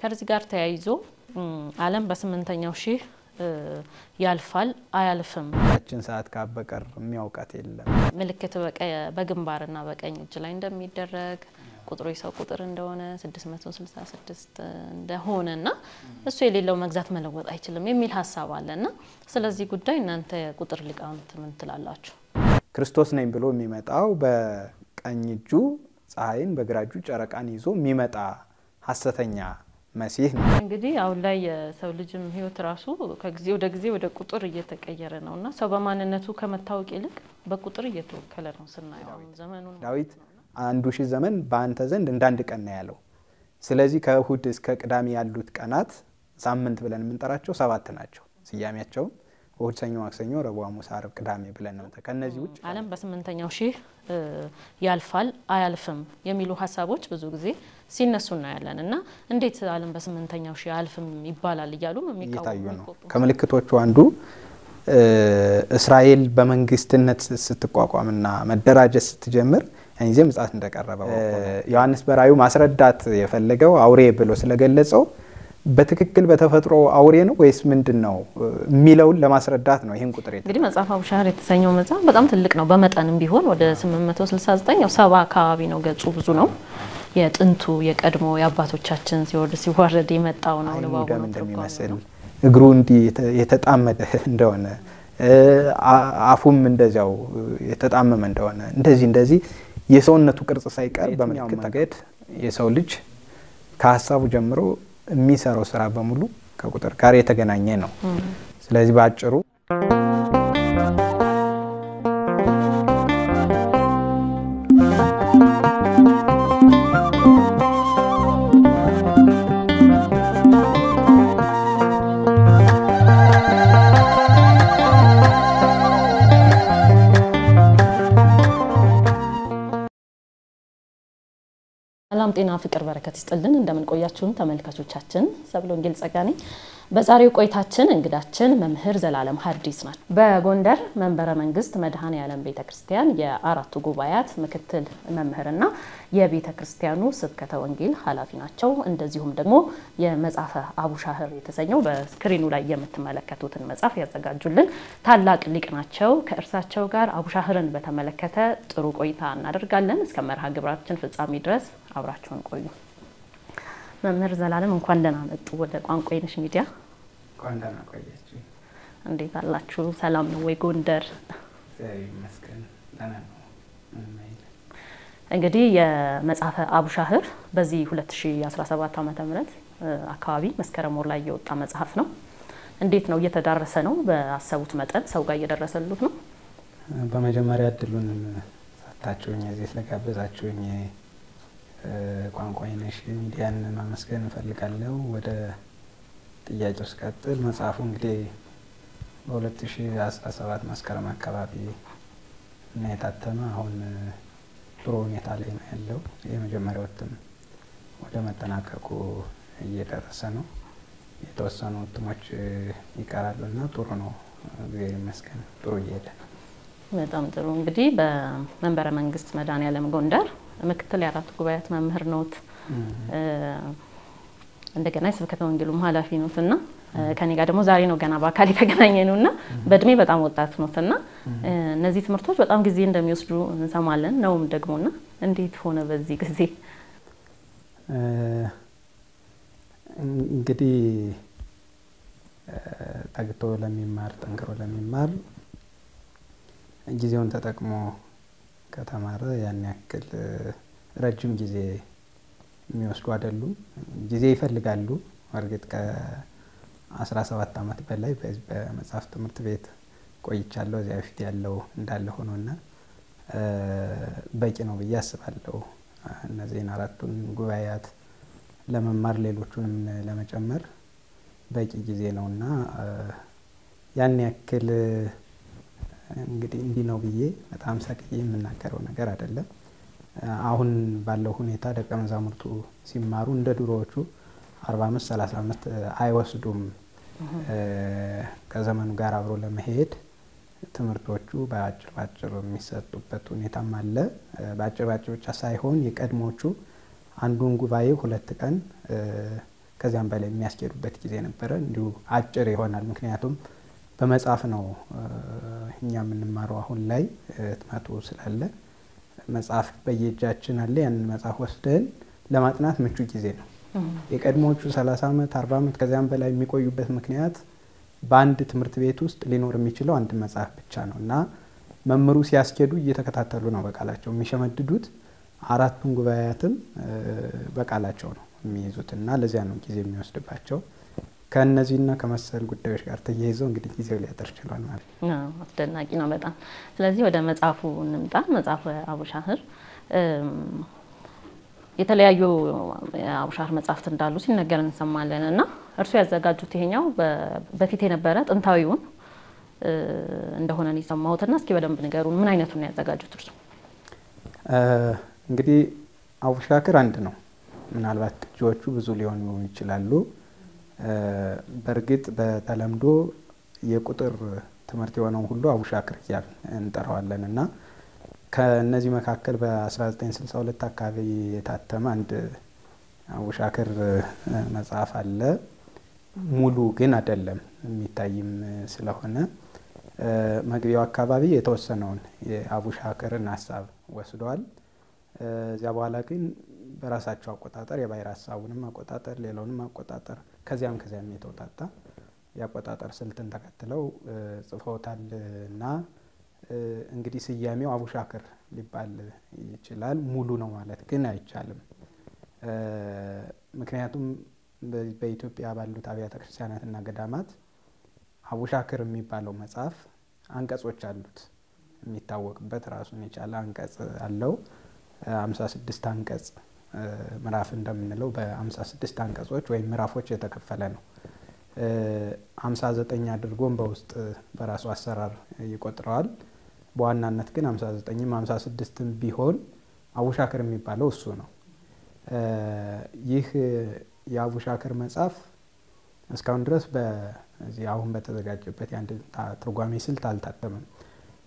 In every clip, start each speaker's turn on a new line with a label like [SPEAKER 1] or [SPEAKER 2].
[SPEAKER 1] ከዚህ ጋር ተያይዞ ዓለም በስምንተኛው ሺህ ያልፋል አያልፍም
[SPEAKER 2] እችን ሰዓት ካበቀር የሚያውቃት የለም
[SPEAKER 1] ምልክት በግንባርና በቀኝ እጅ ላይ እንደሚደረግ ቁጥሩ የሰው ቁጥር እንደሆነ 666 እንደሆነና እሱ የሌለው መግዛት መለወጥ አይችልም የሚል ሐሳብ አለና ስለዚህ ጉዳይ እናንተ ቁጥር ሊቃውንት ምን ትላላችሁ?
[SPEAKER 2] ክርስቶስ ነኝ ብሎ የሚመጣው በቀኝ እጁ ፀሐይን በግራ እጁ ጨረቃን ይዞ የሚመጣ ሐሰተኛ መሲህ ነው።
[SPEAKER 1] እንግዲህ አሁን ላይ የሰው ልጅም ህይወት ራሱ ከጊዜ ወደ ጊዜ ወደ ቁጥር እየተቀየረ ነውና ሰው በማንነቱ ከመታወቅ ይልቅ በቁጥር እየተወከለ ነው ስናየው ዘመኑን
[SPEAKER 2] ዳዊት 1000 ዘመን በአንተ ዘንድ እንዳንድ ቀን ነው ያለው። ስለዚህ ከእሁድ እስከ ቅዳሜ ያሉት ቀናት ሳምንት ብለን የምንጠራቸው 7 ናቸው። ስያሜያቸው እሁድ፣ ሰኞ፣ ማክሰኞ፣ ረቡዕ፣ ሐሙስ፣ ዓርብ፣ ቅዳሜ ብለን ነው። ከነዚህ ውጭ
[SPEAKER 1] ዓለም በስምንተኛው ሺህ ያልፋል አያልፍም የሚሉ ሐሳቦች ብዙ ጊዜ ሲነሱ እናያለንና እንዴት ዓለም በስምንተኛው ሺህ ያልፍም ይባላል ይያሉም የሚቃወሙ ነው።
[SPEAKER 2] ከምልክቶቹ አንዱ እስራኤል በመንግስትነት ስትቋቋምና መደራጀት ስትጀምር እንጂ ምጽአት እንደቀረበው ዮሐንስ በራዩ ማስረዳት የፈለገው አውሬ ብሎ ስለገለጸው በትክክል በተፈጥሮ አውሬ ነው ወይስ ምንድነው የሚለውን ለማስረዳት ነው ይሄን ቁጥር
[SPEAKER 1] እንግዲህ መጽሐፍ አቡሻህር የተሰኘው መጽሐፍ በጣም ትልቅ ነው በመጠንም ቢሆን ወደ 869 ያው 70 አካባቢ ነው ገጹ ብዙ ነው የጥንቱ የቀድሞ የአባቶቻችን ሲወርድ የመጣው ነው ለባቡ
[SPEAKER 2] እንደሚመስል እግሩ እንዲ የተጣመደ እንደሆነ አፉም እንደዛው የተጣመመ እንደሆነ እንደዚህ የሰውነቱ ቅርጽ ሳይቀር በመልክት ተገድ የሰው ልጅ ከሐሳቡ ጀምሮ የሚሰራው ስራ በሙሉ ከቁጥር ጋር የተገናኘ ነው። ስለዚህ ባጭሩ
[SPEAKER 1] ሰላም ጤና ፍቅር በረከት ይስጥልን እንደምን ቆያችሁን ተመልካቾቻችን ሰብለ ወንጌል ጸጋኔ በዛሬው ቆይታችን እንግዳችን መምህር ዘላለም ሐዲስ ናቸው በጎንደር መንበረ መንግስት መድኃኔ ዓለም ቤተክርስቲያን የአራቱ ጉባኤያት ምክትል መምህርና የቤተክርስቲያኑ ስብከተ ወንጌል ኃላፊ ናቸው እንደዚሁም ደግሞ የመጽሐፈ አቡሻህር የተሰኘው በስክሪኑ ላይ የምትመለከቱትን መጽሐፍ ያዘጋጁልን ታላቅ ሊቅ ናቸው ከእርሳቸው ጋር አቡሻህርን በተመለከተ ጥሩ ቆይታ እናደርጋለን እስከ መርሃ ግብራችን ፍጻሜ ድረስ አብራችሁን ቆዩ መምህር ዘላለም እንኳን ደህና መጡ ወደ ቋንቋይነሽ ሚዲያ
[SPEAKER 2] እንኳን ደህና ቆያችሁ
[SPEAKER 1] እንዴት አላችሁ ሰላም ነው ወይ ጎንደር
[SPEAKER 2] ይመስገን ደህና ነው
[SPEAKER 1] እንግዲህ የመጽሐፈ አቡሻህር በዚህ 2017 ዓመተ ምህረት አካባቢ መስከረም ወር ላይ የወጣ መጽሐፍ ነው እንዴት ነው እየተዳረሰ ነው በአሰቡት መጠን ሰው ጋር እየደረሰሉት ነው
[SPEAKER 2] በመጀመሪያ እድሉን ሰጣችሁኝ እዚህ ስለጋበዛችሁኝ ቋንቋይነሽ ሚዲያን ማመስገን እንፈልጋለሁ ወደ ጥያቄው ስቀጥል መጽሐፉ እንግዲህ በ2017 መስከረም አካባቢ ነው የታተመ አሁን ጥሩ ሁኔታ ላይ ነው ያለው የመጀመሪያው እትም ወደ መጠናቀቁ እየደረሰ ነው የተወሰኑ እትሞች ይቀራሉና ጥሩ ነው እግዚአብሔር ይመስገን ጥሩ እየሄደ
[SPEAKER 1] በጣም ጥሩ እንግዲህ በመንበረ መንግስት መድኃኔ ዓለም ጎንደር ምክትል የአራቱ ጉባኤያት መምህር ነዎት እንደገና የስብከተ ወንጌሉም ኃላፊ ነዎትና ከኔ ጋር ደግሞ ዛሬ ነው ገና በአካል የተገናኘነውና በእድሜ በጣም ወጣት ነዎትና እነዚህ ትምህርቶች በጣም ጊዜ እንደሚወስዱ እንሰማለን ነውም ደግሞና እንዴት ሆነ በዚህ ጊዜ
[SPEAKER 2] እንግዲህ ታግቶ ለሚማር ጠንክሮ ለሚማር ጊዜውን ተጠቅሞ ከተማረ ያን ያክል ረጅም ጊዜ የሚወስዱ አይደሉም ጊዜ ይፈልጋሉ ወርግጥ ከ17 አመት በላይ በመጽሐፍ ትምህርት ቤት ቆይቻለሁ እዚያ በፊት ያለው እንዳለ ሆኖና በቂ ነው ብዬ አስባለሁ እነዚህን አራቱን ጉባኤያት ለመማር ሌሎቹንም ለመጨመር በቂ ጊዜ ነውና ያን ያክል እንግዲህ እንዲህ ነው ብዬ በጣም ሰቅዬ የምናገረው ነገር አይደለም አሁን ባለው ሁኔታ ደቀ መዛሙርቱ ሲማሩ እንደ ድሮዎቹ 45 30 አመት አይወስዱም ከዘመኑ ጋር አብሮ ለመሄድ ትምህርቶቹ ባጭር የሚሰጡበት ሁኔታም አለ ባጭር ብቻ ሳይሆን የቀድሞቹ አንዱን ጉባኤ 2 ቀን ከዚያም በላይ የሚያስኬዱበት ጊዜ ነበረ። እንዲሁ አጭር ይሆናል፣ ምክንያቱም በመጽሐፍ ነው እኛ የምንማረው። አሁን ላይ ህትመቱ ስላለ መጽሐፍ በየእጃችን አለ። ያንን መጽሐፍ ወስደን ለማጥናት ምቹ ጊዜ ነው። የቀድሞዎቹ 30 ዓመት 40 ዓመት ከዚያም በላይ የሚቆዩበት ምክንያት በአንድ ትምህርት ቤት ውስጥ ሊኖር የሚችለው አንድ መጽሐፍ ብቻ ነው እና መምህሩ ሲያስኬዱ እየተከታተሉ ነው በቃላቸው የሚሸመድዱት። 4ቱን ጉባኤያትም በቃላቸው ነው የሚይዙት እና ለዚያ ነው ጊዜ የሚወስድባቸው። ከእነዚህና ከመሰል ጉዳዮች ጋር ተያይዘው እንግዲህ ጊዜው ሊያጠር ችሏል ማለት ነው።
[SPEAKER 1] አስደናቂ ነው በጣም። ስለዚህ ወደ መጽሐፉ እንምጣ። መጽሐፈ አቡሻህር የተለያዩ አቡሻህር መጽሐፍት እንዳሉ ሲነገር እንሰማለን እና እርሱ ያዘጋጁት ይሄኛው በፊት የነበረ ጥንታዊውን እንደሆነ ነው የሰማሁትና እስኪ በደንብ ንገሩን፣ ምን አይነቱን ነው ያዘጋጁት እርሱ?
[SPEAKER 2] እንግዲህ አቡሻክር አንድ ነው። ምናልባት ቅጂዎቹ ብዙ ሊሆኑ ይችላሉ። በእርግጥ በተለምዶ የቁጥር ትምህርት የሆነውን ሁሉ አቡሻክር እያልን እንጠራዋለን እና ከነዚህ መካከል በ1962 አካባቢ የታተመ አንድ አቡሻክር መጽሐፍ አለ። ሙሉ ግን አይደለም፣ የሚታይም ስለሆነ መግቢያው አካባቢ የተወሰነውን የአቡሻክርን ሀሳብ ወስደዋል። እዚያ በኋላ ግን በራሳቸው አቆጣጠር የባሕር ሀሳቡንም አቆጣጠር ሌላውንም አቆጣጠር ከዚያም የተውጣጣ የአቆጣጠር ስልትን ተከትለው ጽፈውታል እና እንግዲህ ስያሜው አቡሻክር ሊባል ይችላል። ሙሉ ነው ማለት ግን አይቻልም። ምክንያቱም በኢትዮጵያ ባሉት አብያተ ክርስቲያናትና ገዳማት አቡሻክር የሚባለው መጽሐፍ አንቀጾች አሉት። የሚታወቅበት ራሱን የቻለ አንቀጽ አለው። 56 አንቀጽ ምዕራፍ እንደምንለው በ56 አንቀጾች ወይም ምዕራፎች የተከፈለ ነው። 59 አድርጎም በውስጥ በራሱ አሰራር ይቆጥረዋል። በዋናነት ግን 59ም 56ም ቢሆን አቡሻክር የሚባለው እሱ ነው። ይህ የአቡሻክር መጽሐፍ እስካሁን ድረስ በዚህ አሁን በተዘጋጀበት የአንድ ትርጓሜ ስልት አልታተመም።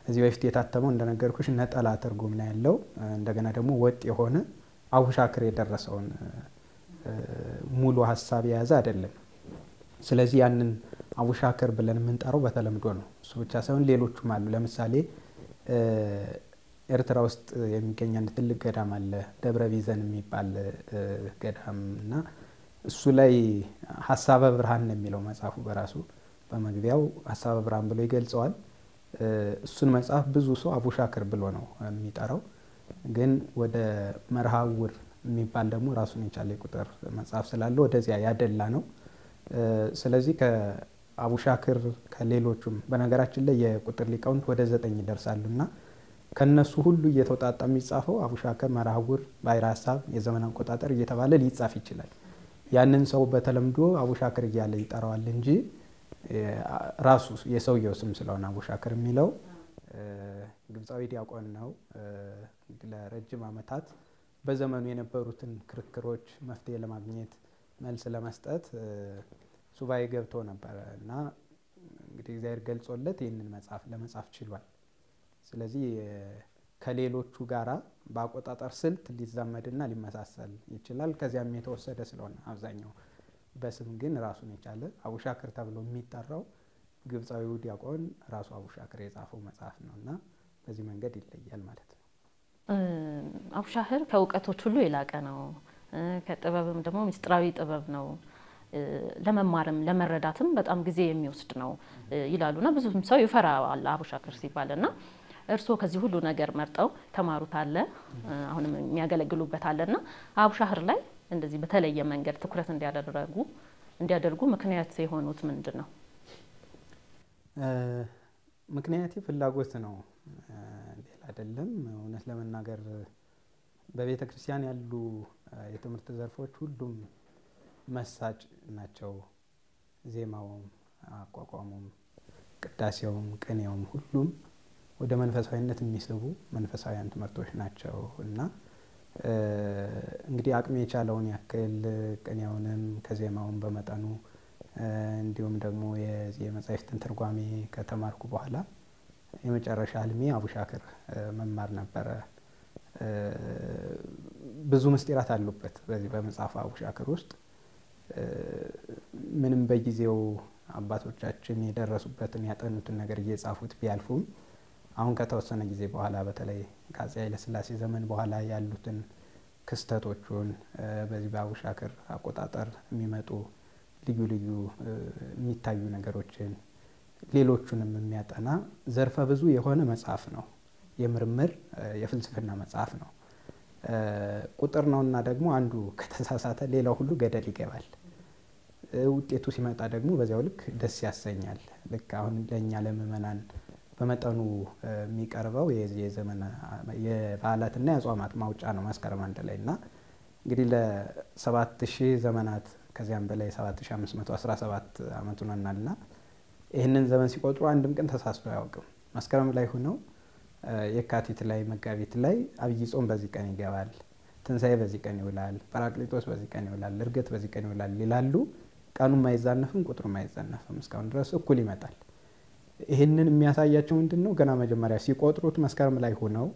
[SPEAKER 2] እዚህ በፊት የታተመው እንደነገርኩሽ ነጠላ ትርጉም ነው ያለው። እንደገና ደግሞ ወጥ የሆነ አቡሻክር የደረሰውን ሙሉ ሀሳብ የያዘ አይደለም። ስለዚህ ያንን አቡሻክር ብለን የምንጠራው በተለምዶ ነው። እሱ ብቻ ሳይሆን ሌሎቹም አሉ። ለምሳሌ ኤርትራ ውስጥ የሚገኝ አንድ ትልቅ ገዳም አለ፣ ደብረ ቢዘን የሚባል ገዳም እና እሱ ላይ ሀሳበ ብርሃን ነው የሚለው መጽሐፉ በራሱ በመግቢያው ሀሳበ ብርሃን ብሎ ይገልጸዋል። እሱን መጽሐፍ ብዙ ሰው አቡሻክር ብሎ ነው የሚጠራው። ግን ወደ መርሃውር የሚባል ደግሞ ራሱን የቻለ የቁጥር መጽሐፍ ስላለው ወደዚያ ያደላ ነው። ስለዚህ ከአቡሻክር ከሌሎቹም በነገራችን ላይ የቁጥር ሊቃውንት ወደ 9 ይደርሳሉ እና ከነሱ ሁሉ እየተውጣጣ የሚጻፈው አቡሻክር፣ መርሃውር፣ ባሕረ ሐሳብ፣ የዘመን አቆጣጠር እየተባለ ሊጻፍ ይችላል። ያንን ሰው በተለምዶ አቡሻክር እያለ ይጠራዋል እንጂ ራሱ የሰውየው ስም ስለሆነ አቡሻክር የሚለው ግብፃዊ ዲያቆን ነው። ለረጅም ዓመታት በዘመኑ የነበሩትን ክርክሮች መፍትሄ ለማግኘት መልስ ለመስጠት ሱባኤ ገብቶ ነበረ እና እንግዲህ እግዚአብሔር ገልጾለት ይህንን መጽሐፍ ለመጻፍ ችሏል። ስለዚህ ከሌሎቹ ጋራ በአቆጣጠር ስልት ሊዛመድና ሊመሳሰል ይችላል። ከዚያም የተወሰደ ስለሆነ አብዛኛው በስም ግን ራሱን የቻለ አቡሻክር ተብሎ የሚጠራው ግብፃዊው ዲያቆን ራሱ አቡሻክር የጻፈው መጽሐፍ ነው እና በዚህ መንገድ ይለያል ማለት ነው።
[SPEAKER 1] አቡሻህር ከእውቀቶች ሁሉ የላቀ ነው፣ ከጥበብም ደግሞ ምስጢራዊ ጥበብ ነው፣ ለመማርም ለመረዳትም በጣም ጊዜ የሚወስድ ነው ይላሉና ብዙም ሰው ይፈራዋል አቡሻክር ሲባልና እርስዎ ከዚህ ሁሉ ነገር መርጠው ተማሩት አለ አሁንም የሚያገለግሉበት አለና አቡሻህር ላይ እንደዚህ በተለየ መንገድ ትኩረት እንዲያደርጉ ምክንያት የሆኑት ምንድን ነው?
[SPEAKER 2] ምክንያቴ ፍላጎት ነው፣ ሌላ አይደለም። እውነት ለመናገር በቤተ ክርስቲያን ያሉ የትምህርት ዘርፎች ሁሉም መሳጭ ናቸው። ዜማውም፣ አቋቋሙም፣ ቅዳሴውም፣ ቅኔውም ሁሉም ወደ መንፈሳዊነት የሚስቡ መንፈሳዊያን ትምህርቶች ናቸው እና እንግዲህ አቅሜ የቻለውን ያክል ቅኔውንም ከዜማውን በመጠኑ እንዲሁም ደግሞ የመጻሕፍትን ትርጓሜ ከተማርኩ በኋላ የመጨረሻ ህልሜ አቡሻክር መማር ነበረ። ብዙ ምስጢራት አሉበት በዚህ በመጽሐፍ አቡሻክር ውስጥ። ምንም በጊዜው አባቶቻችን የደረሱበትን ያጠኑትን ነገር እየጻፉት ቢያልፉም አሁን ከተወሰነ ጊዜ በኋላ በተለይ ከአፄ ኃይለሥላሴ ዘመን በኋላ ያሉትን ክስተቶቹን በዚህ በአቡሻክር አቆጣጠር የሚመጡ ልዩ ልዩ የሚታዩ ነገሮችን ሌሎቹንም የሚያጠና ዘርፈ ብዙ የሆነ መጽሐፍ ነው። የምርምር የፍልስፍና መጽሐፍ ነው። ቁጥር ነውና ደግሞ አንዱ ከተሳሳተ ሌላው ሁሉ ገደል ይገባል። ውጤቱ ሲመጣ ደግሞ በዚያው ልክ ደስ ያሰኛል። ልክ አሁን ለእኛ ለምእመናን በመጠኑ የሚቀርበው የዘመን የበዓላትና የአጽዋማት ማውጫ ነው መስከረም 1 ላይ እና እንግዲህ ለ7000 ዘመናት ከዚያም በላይ 7517 ዓመት ሆኖናልና ይህንን ዘመን ሲቆጥሩ አንድም ቀን ተሳስቶ አያውቅም። መስከረም ላይ ሆነው የካቲት ላይ መጋቢት ላይ አብይ ጾም በዚህ ቀን ይገባል፣ ትንሣኤ በዚህ ቀን ይውላል፣ ጰራቅሊጦስ በዚህ ቀን ይውላል፣ ዕርገት በዚህ ቀን ይውላል ይላሉ። ቀኑም አይዛነፍም፣ ቁጥሩም አይዛነፍም፣ እስካሁን ድረስ እኩል ይመጣል። ይህንን የሚያሳያቸው ምንድን ነው? ገና መጀመሪያ ሲቆጥሩት መስከረም ላይ ሆነው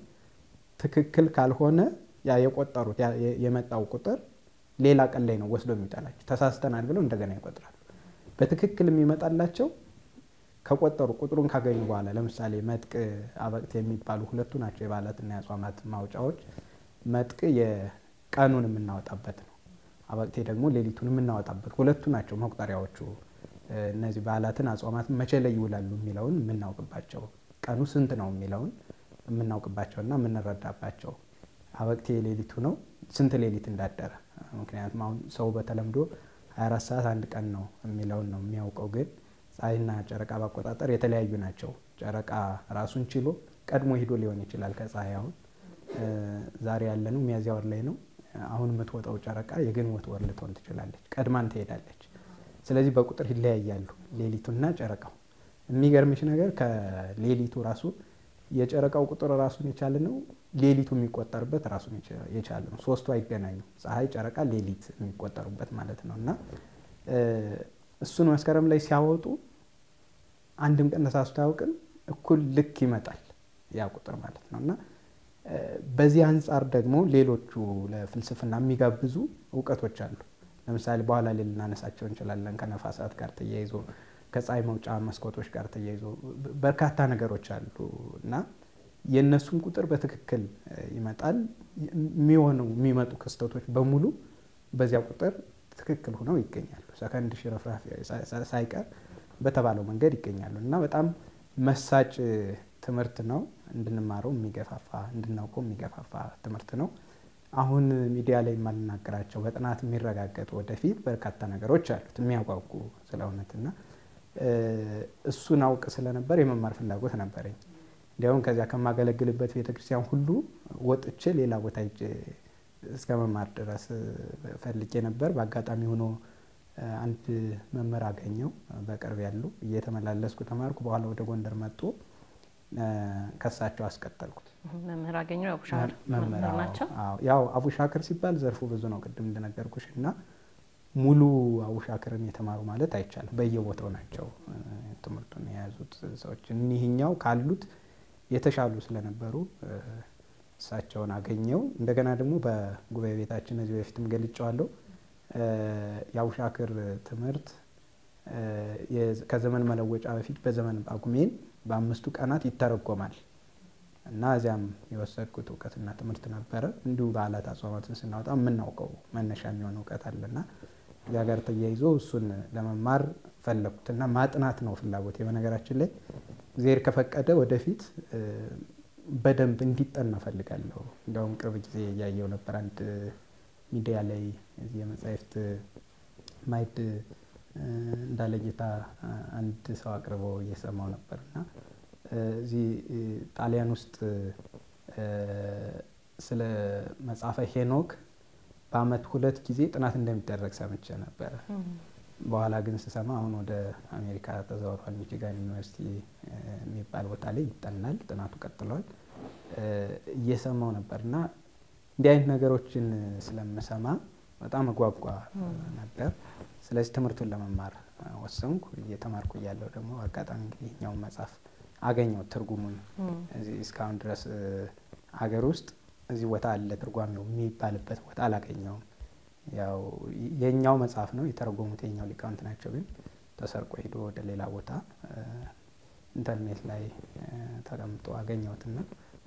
[SPEAKER 2] ትክክል ካልሆነ ያ የቆጠሩት የመጣው ቁጥር ሌላ ቀን ላይ ነው ወስዶ የሚጣላቸው። ተሳስተናል ብለው እንደገና ይቆጥራሉ። በትክክል የሚመጣላቸው ከቆጠሩ ቁጥሩን ካገኙ በኋላ ለምሳሌ መጥቅ አበቅት የሚባሉ ሁለቱ ናቸው የበዓላትና የአጽዋማት ማውጫዎች። መጥቅ የቀኑን የምናወጣበት ነው። አበቅቴ ደግሞ ሌሊቱን የምናወጣበት ሁለቱ ናቸው መቁጠሪያዎቹ። እነዚህ በዓላትን አጽዋማትን መቼ ላይ ይውላሉ የሚለውን የምናውቅባቸው፣ ቀኑ ስንት ነው የሚለውን የምናውቅባቸውና የምንረዳባቸው። አበቅቴ ሌሊቱ ነው፣ ስንት ሌሊት እንዳደረ። ምክንያቱም አሁን ሰው በተለምዶ 24 ሰዓት አንድ ቀን ነው የሚለውን ነው የሚያውቀው። ግን ፀሐይና ጨረቃ በአቆጣጠር የተለያዩ ናቸው። ጨረቃ ራሱን ችሎ ቀድሞ ሂዶ ሊሆን ይችላል ከፀሐይ። አሁን ዛሬ ያለነው ሚያዝያ ወር ላይ ነው። አሁን የምትወጣው ጨረቃ የግንቦት ወር ልትሆን ትችላለች፣ ቀድማን ትሄዳለች። ስለዚህ በቁጥር ይለያያሉ ሌሊቱና ጨረቃው። የሚገርምሽ ነገር ከሌሊቱ ራሱ የጨረቃው ቁጥር ራሱን የቻለ ነው፣ ሌሊቱ የሚቆጠርበት ራሱን የቻለ ነው። ሶስቱ አይገናኙም። ፀሐይ፣ ጨረቃ፣ ሌሊት የሚቆጠሩበት ማለት ነው። እና እሱን መስከረም ላይ ሲያወጡ አንድም ቀን ተሳስቶ አያውቅም። እኩል ልክ ይመጣል ያ ቁጥር ማለት ነው። እና በዚህ አንጻር ደግሞ ሌሎቹ ለፍልስፍና የሚጋብዙ እውቀቶች አሉ። ለምሳሌ በኋላ ላይ ልናነሳቸው እንችላለን። ከነፋሳት ጋር ተያይዞ ከፀሐይ መውጫ መስኮቶች ጋር ተያይዞ በርካታ ነገሮች አሉ እና የእነሱም ቁጥር በትክክል ይመጣል። የሚመጡ ክስተቶች በሙሉ በዚያ ቁጥር ትክክል ሆነው ይገኛሉ። ሰከንድ ሽርፍራፊ ሳይቀር በተባለው መንገድ ይገኛሉ እና በጣም መሳጭ ትምህርት ነው። እንድንማረው የሚገፋፋ እንድናውቀው የሚገፋፋ ትምህርት ነው። አሁን ሚዲያ ላይ የማልናገራቸው በጥናት የሚረጋገጡ ወደፊት በርካታ ነገሮች አሉት የሚያጓጉ ስለ እውነትና እሱን አውቅ ስለነበር የመማር ፍላጎት ነበረኝ። እንዲያውም ከዚያ ከማገለግልበት ቤተክርስቲያን ሁሉ ወጥቼ ሌላ ቦታ ሄጄ እስከ መማር ድረስ ፈልጌ ነበር። በአጋጣሚ ሆኖ አንድ መምህር አገኘው በቅርብ ያሉ፣ እየተመላለስኩ ተማርኩ። በኋላ ወደ ጎንደር መጡ፣ ከሳቸው አስቀጠልኩት።
[SPEAKER 1] መምህር አገኘው አቡሻክር መምህር ናቸው።
[SPEAKER 2] ያው አቡሻክር ሲባል ዘርፉ ብዙ ነው ቅድም እንደነገርኩሽ እና ሙሉ አቡሻክርን የተማሩ ማለት አይቻልም። በየቦታው ናቸው ትምህርቱን የያዙት ሰዎች። እኒህኛው ካሉት የተሻሉ ስለነበሩ እሳቸውን አገኘው። እንደገና ደግሞ በጉባኤ ቤታችን እዚህ በፊትም ገልጫዋለሁ። የአቡሻክር ትምህርት ከዘመን መለወጫ በፊት በዘመን ጳጉሜን በ5 ቀናት ይተረጎማል እና እዚያም የወሰድኩት እውቀትና ትምህርት ነበረ። እንዲሁ በዓላት አጽዋማትን ስናወጣ የምናውቀው መነሻ የሚሆን እውቀት አለና እዚያ ጋር ተያይዞ እሱን ለመማር ፈለኩትና ማጥናት ነው ፍላጎት። በነገራችን ላይ እግዚአብሔር ከፈቀደ ወደፊት በደንብ እንዲጠና ፈልጋለሁ። እንዲያውም ቅርብ ጊዜ እያየው ነበር አንድ ሚዲያ ላይ እዚህ የመጻሕፍት ማዕድ እንዳለ ጌታ አንድ ሰው አቅርቦ እየሰማው ነበርና እዚህ ጣሊያን ውስጥ ስለ መጽሐፈ ሄኖክ በአመት 2 ጊዜ ጥናት እንደሚደረግ ሰምቼ ነበረ። በኋላ ግን ስሰማ አሁን ወደ አሜሪካ ተዘዋውሯል። ሚቺጋን ዩኒቨርሲቲ የሚባል ቦታ ላይ ይጠናል፣ ጥናቱ ቀጥሏል። እየሰማው ነበርና እንዲህ አይነት ነገሮችን ስለምሰማ በጣም እጓጓ ነበር። ስለዚህ ትምህርቱን ለመማር ወሰንኩ። እየተማርኩ እያለሁ ደግሞ አጋጣሚ እንግዲህ እኛው መጽሐፍ አገኘው ትርጉሙን። እዚህ እስካሁን ድረስ ሀገር ውስጥ እዚህ ቦታ አለ ትርጓሜው የሚባልበት ቦታ አላገኘውም። ያው የኛው መጽሐፍ ነው የተረጎሙት የኛው ሊቃውንት ናቸው። ግን ተሰርቆ ሄዶ ወደ ሌላ ቦታ ኢንተርኔት ላይ ተቀምጦ አገኘሁትና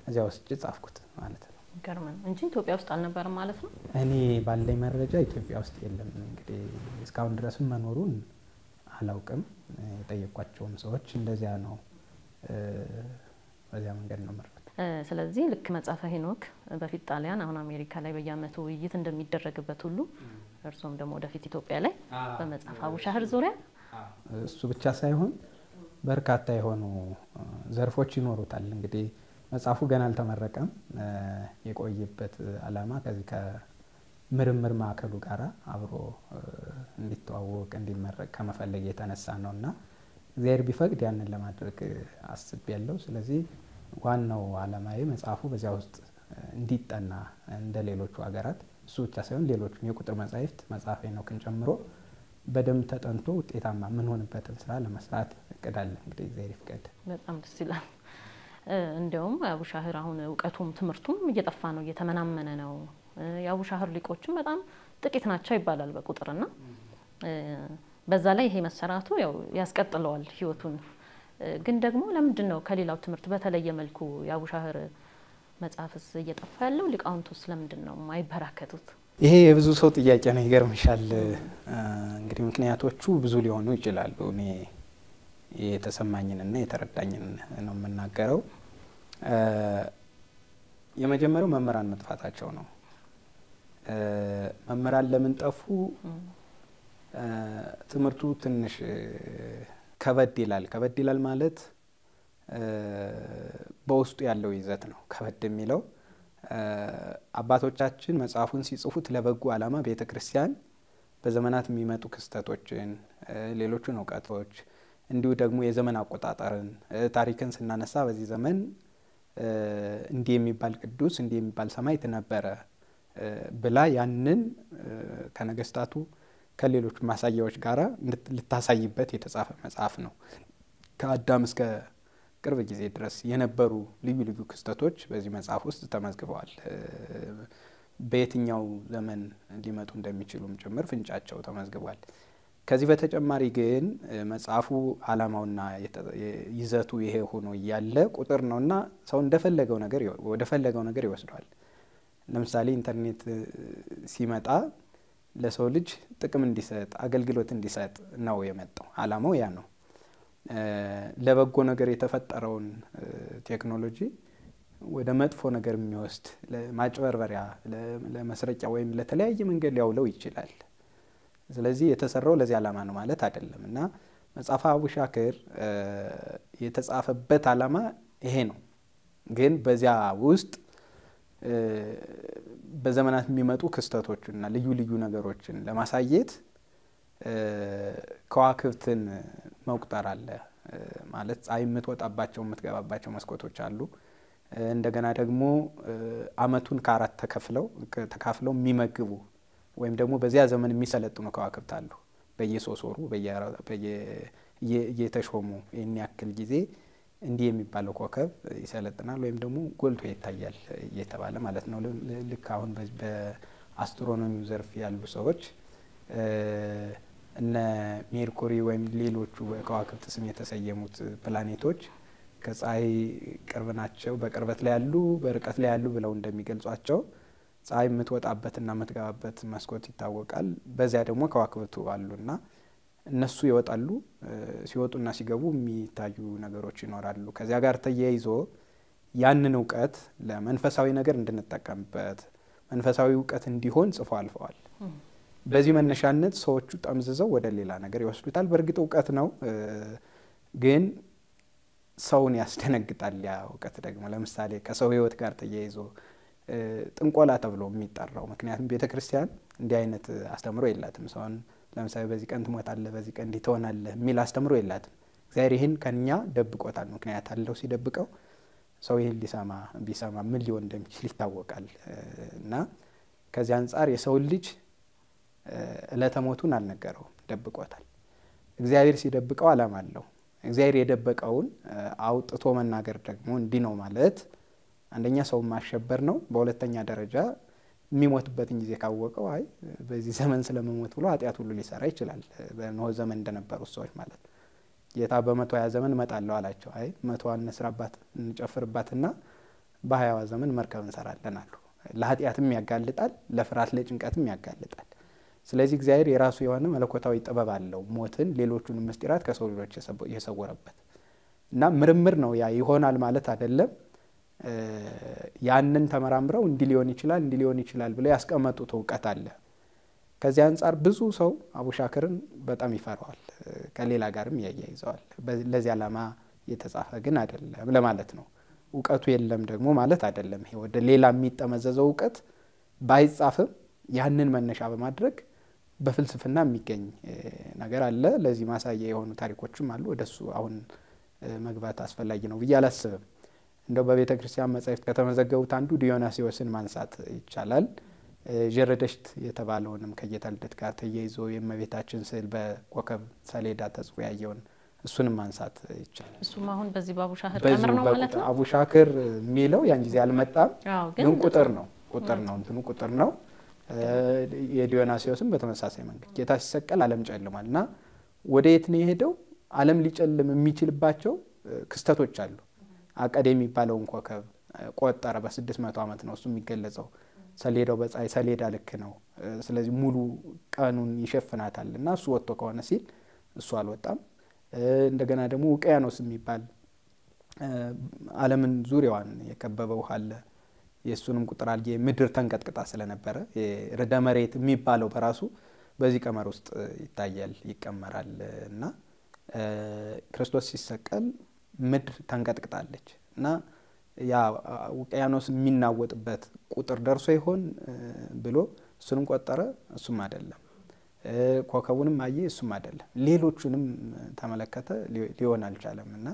[SPEAKER 2] እዚያ ውስጥ ጻፍኩት ማለት ነው።
[SPEAKER 1] ገርመን እንጂ ኢትዮጵያ ውስጥ አልነበረም ማለት ነው።
[SPEAKER 2] እኔ ባለኝ መረጃ ኢትዮጵያ ውስጥ የለም። እንግዲህ እስካሁን ድረስም መኖሩን አላውቅም። የጠየኳቸውም ሰዎች እንደዚያ ነው፣ በዚያ መንገድ ነው መረጃ።
[SPEAKER 1] ስለዚህ ልክ መጽሐፈ ሄኖክ በፊት ጣሊያን አሁን አሜሪካ ላይ በየአመቱ ውይይት እንደሚደረግበት ሁሉ እርሶም ደግሞ ወደፊት ኢትዮጵያ ላይ በመጽሐፍ አቡሻህር ዙሪያ
[SPEAKER 2] እሱ ብቻ ሳይሆን በርካታ የሆኑ ዘርፎች ይኖሩታል። እንግዲህ መጽሐፉ ገና አልተመረቀም። የቆየበት ዓላማ ከዚህ ከምርምር ማዕከሉ ጋራ አብሮ እንዲተዋወቅ እንዲመረቅ ከመፈለግ የተነሳ ነውና እግዚአብሔር ቢፈቅድ ያንን ለማድረግ አስቤያለሁ። ስለዚህ ዋናው ዓላማዬ መጽሐፉ በዚያ ውስጥ እንዲጠና እንደ ሌሎቹ ሀገራት፣ እሱ ብቻ ሳይሆን ሌሎቹ የቁጥር መጻሕፍት መጽሐፈ ሄኖክን ጨምሮ በደንብ ተጠንቶ ውጤታማ ምን ሆንበትን ስራ ለመስራት እቅዳለሁ። እንግዲህ እግዚአብሔር ይፍቀድ።
[SPEAKER 1] በጣም ደስ ይላል። እንዲያውም አቡሻህር አሁን እውቀቱም ትምህርቱም እየጠፋ ነው፣ እየተመናመነ ነው። የአቡሻህር ሊቆችም በጣም ጥቂት ናቸው ይባላል በቁጥርና በዛ ላይ ይሄ መሰራቱ ያው ያስቀጥለዋል ህይወቱን። ግን ደግሞ ለምንድን ነው ከሌላው ትምህርት በተለየ መልኩ የአቡሻህር መጽሐፍስ እየጠፋ ያለው? ሊቃውንቱስ ለምንድን ነው የማይበራከቱት?
[SPEAKER 2] ይሄ የብዙ ሰው ጥያቄ ነው። ይገርምሻል። እንግዲህ ምክንያቶቹ ብዙ ሊሆኑ ይችላሉ። እኔ የተሰማኝንና የተረዳኝን ነው የምናገረው። የመጀመሪያው መምህራን መጥፋታቸው ነው። መምህራን ለምን ጠፉ? ትምህርቱ ትንሽ ከበድ ይላል። ከበድ ይላል ማለት በውስጡ ያለው ይዘት ነው ከበድ የሚለው። አባቶቻችን መጽሐፉን ሲጽፉት ለበጎ ዓላማ ቤተ ክርስቲያን በዘመናት የሚመጡ ክስተቶችን፣ ሌሎችን እውቀቶች፣ እንዲሁ ደግሞ የዘመን አቆጣጠርን፣ ታሪክን ስናነሳ በዚህ ዘመን እንዲህ የሚባል ቅዱስ እንዲህ የሚባል ሰማዕት ነበረ ብላ ያንን ከነገስታቱ ከሌሎች ማሳያዎች ጋር ልታሳይበት የተጻፈ መጽሐፍ ነው። ከአዳም እስከ ቅርብ ጊዜ ድረስ የነበሩ ልዩ ልዩ ክስተቶች በዚህ መጽሐፍ ውስጥ ተመዝግበዋል። በየትኛው ዘመን ሊመጡ እንደሚችሉም ጭምር ፍንጫቸው ተመዝግቧል። ከዚህ በተጨማሪ ግን መጽሐፉ ዓላማውና ይዘቱ ይሄ ሆኖ እያለ ቁጥር ነውና ሰው እንደፈለገው ነገር ወደ ፈለገው ነገር ይወስደዋል። ለምሳሌ ኢንተርኔት ሲመጣ ለሰው ልጅ ጥቅም እንዲሰጥ አገልግሎት እንዲሰጥ ነው የመጣው። ዓላማው ያ ነው። ለበጎ ነገር የተፈጠረውን ቴክኖሎጂ ወደ መጥፎ ነገር የሚወስድ ለማጭበርበሪያ፣ ለመስረቂያ ወይም ለተለያየ መንገድ ሊያውለው ይችላል። ስለዚህ የተሰራው ለዚህ ዓላማ ነው ማለት አይደለም እና መጽሐፈ አቡሻክር የተጻፈበት ዓላማ ይሄ ነው። ግን በዚያ ውስጥ በዘመናት የሚመጡ ክስተቶችና ልዩ ልዩ ነገሮችን ለማሳየት ከዋክብትን መቁጠር አለ ማለት ፀሐይ የምትወጣባቸው የምትገባባቸው መስኮቶች አሉ። እንደገና ደግሞ ዓመቱን ከአራት ተካፍለው የሚመግቡ ወይም ደግሞ በዚያ ዘመን የሚሰለጥኑ ከዋክብት አሉ። በየ3 ወሩ እየተሾሙ ይህን ያክል ጊዜ እንዲህ የሚባለው ኮከብ ይሰለጥናል ወይም ደግሞ ጎልቶ ይታያል እየተባለ ማለት ነው። ልክ አሁን በአስትሮኖሚው ዘርፍ ያሉ ሰዎች እነ ሜርኩሪ ወይም ሌሎቹ በከዋክብት ስም የተሰየሙት ፕላኔቶች ከፀሐይ ቅርብ ናቸው፣ በቅርበት ላይ ያሉ፣ በርቀት ላይ ያሉ ብለው እንደሚገልጿቸው ፀሐይ የምትወጣበትና የምትገባበት መስኮት ይታወቃል። በዚያ ደግሞ ከዋክብቱ አሉና እነሱ ይወጣሉ። ሲወጡና ሲገቡ የሚታዩ ነገሮች ይኖራሉ። ከዚያ ጋር ተያይዞ ያንን እውቀት ለመንፈሳዊ ነገር እንድንጠቀምበት መንፈሳዊ እውቀት እንዲሆን ጽፎ አልፈዋል። በዚህ መነሻነት ሰዎቹ ጠምዝዘው ወደ ሌላ ነገር ይወስዱታል። በእርግጥ እውቀት ነው፣ ግን ሰውን ያስደነግጣል። ያ እውቀት ደግሞ ለምሳሌ ከሰው ሕይወት ጋር ተያይዞ ጥንቆላ ተብሎ የሚጠራው ምክንያቱም ቤተ ክርስቲያን እንዲህ አይነት አስተምሮ የላትም። ሰውን ለምሳሌ በዚህ ቀን ትሞታለህ፣ በዚህ ቀን እንዲህ ትሆናለህ የሚል አስተምሮ የላትም። እግዚአብሔር ይህን ከኛ ደብቆታል። ምክንያት አለው ሲደብቀው። ሰው ይህን ቢሰማ ምን ሊሆን እንደሚችል ይታወቃል። እና ከዚህ አንጻር የሰው ልጅ ዕለተ ሞቱን አልነገረውም፣ ደብቆታል። እግዚአብሔር ሲደብቀው ዓላማ አለው። እግዚአብሔር የደበቀውን አውጥቶ መናገር ደግሞ እንዲህ ነው ማለት አንደኛ ሰው ማሸበር ነው። በሁለተኛ ደረጃ የሚሞትበትን ጊዜ ካወቀው አይ በዚህ ዘመን ስለመሞት ብሎ ኃጢአት ሁሉ ሊሰራ ይችላል። በኖህ ዘመን እንደነበሩት ሰዎች ማለት ጌታ በ120 ዘመን እመጣለሁ አላቸው። አይ 100 እንስራባት እንጨፍርባትና በ20 ዘመን መርከብ እንሰራለን አሉ። ለኃጢአትም ያጋልጣል፣ ለፍርሃት ለጭንቀትም ያጋልጣል። ስለዚህ እግዚአብሔር የራሱ የሆነ መለኮታዊ ጥበብ አለው ሞትን ሌሎቹን ምስጢራት ከሰው ልጆች የሰወረበት እና ምርምር ነው። ያ ይሆናል ማለት አይደለም። ያንን ተመራምረው እንዲህ ሊሆን ይችላል ብለው ያስቀመጡት እውቀት አለ። ከዚህ አንጻር ብዙ ሰው አቡሻክርን በጣም ይፈራዋል፣ ከሌላ ጋርም ያያይዘዋል። ለዚህ ዓላማ የተጻፈ ግን አይደለም ለማለት ነው። እውቀቱ የለም ደግሞ ማለት አይደለም። ይሄ ወደ ሌላ የሚጠመዘዘው እውቀት ባይጻፍም ያንን መነሻ በማድረግ በፍልስፍና የሚገኝ ነገር አለ። ለዚህ ማሳያ የሆኑ ታሪኮችም አሉ። ወደሱ አሁን መግባት አስፈላጊ ነው ብዬ አላስብም። እንደው በቤተ ክርስቲያን መጻሕፍት ከተመዘገቡት አንዱ ዲዮናስዮስን ማንሳት ይቻላል። ጀረደሽት የተባለውንም ከጌታ ልደት ጋር ተያይዞ የእመቤታችን ስዕል በኮከብ ሰሌዳ ተጽፎ ያየውን እሱንም ማንሳት ይቻላል።
[SPEAKER 1] እሱም አሁን በዚህ በአቡሻክር ቀመር ነው ማለት ነው።
[SPEAKER 2] አቡሻክር የሚለው ያን ጊዜ አልመጣም፣ ግን ቁጥር ነው። የዲዮናስዮስም በተመሳሳይ መንገድ ጌታ ሲሰቀል ዓለም ጨልሟል እና ወደ የት ነው የሄደው? ዓለም ሊጨልም የሚችልባቸው ክስተቶች አሉ። አቀድ የሚባለውን ኮከብ ቆጠረ። በ600 ዓመት ነው እሱ የሚገለጸው። ሰሌዳው በፀሐይ ሰሌዳ ልክ ነው። ስለዚህ ሙሉ ቀኑን ይሸፍናታል እና እሱ ወጥቶ ከሆነ ሲል እሱ አልወጣም። እንደገና ደግሞ ውቅያኖስ የሚባል ዓለምን ዙሪያዋን የከበበ ውሃ አለ። የእሱንም ቁጥር አልጌ ምድር ተንቀጥቅጣ ስለነበረ ርዕደ መሬት የሚባለው በራሱ በዚህ ቀመር ውስጥ ይታያል፣ ይቀመራል እና ክርስቶስ ሲሰቀል ምድር ተንቀጥቅጣለች እና ያ ውቅያኖስ የሚናወጥበት ቁጥር ደርሶ ይሆን ብሎ እሱንም ቆጠረ። እሱም አይደለም። ኮከቡንም አየ። እሱም አይደለም። ሌሎቹንም ተመለከተ። ሊሆን አልቻለም እና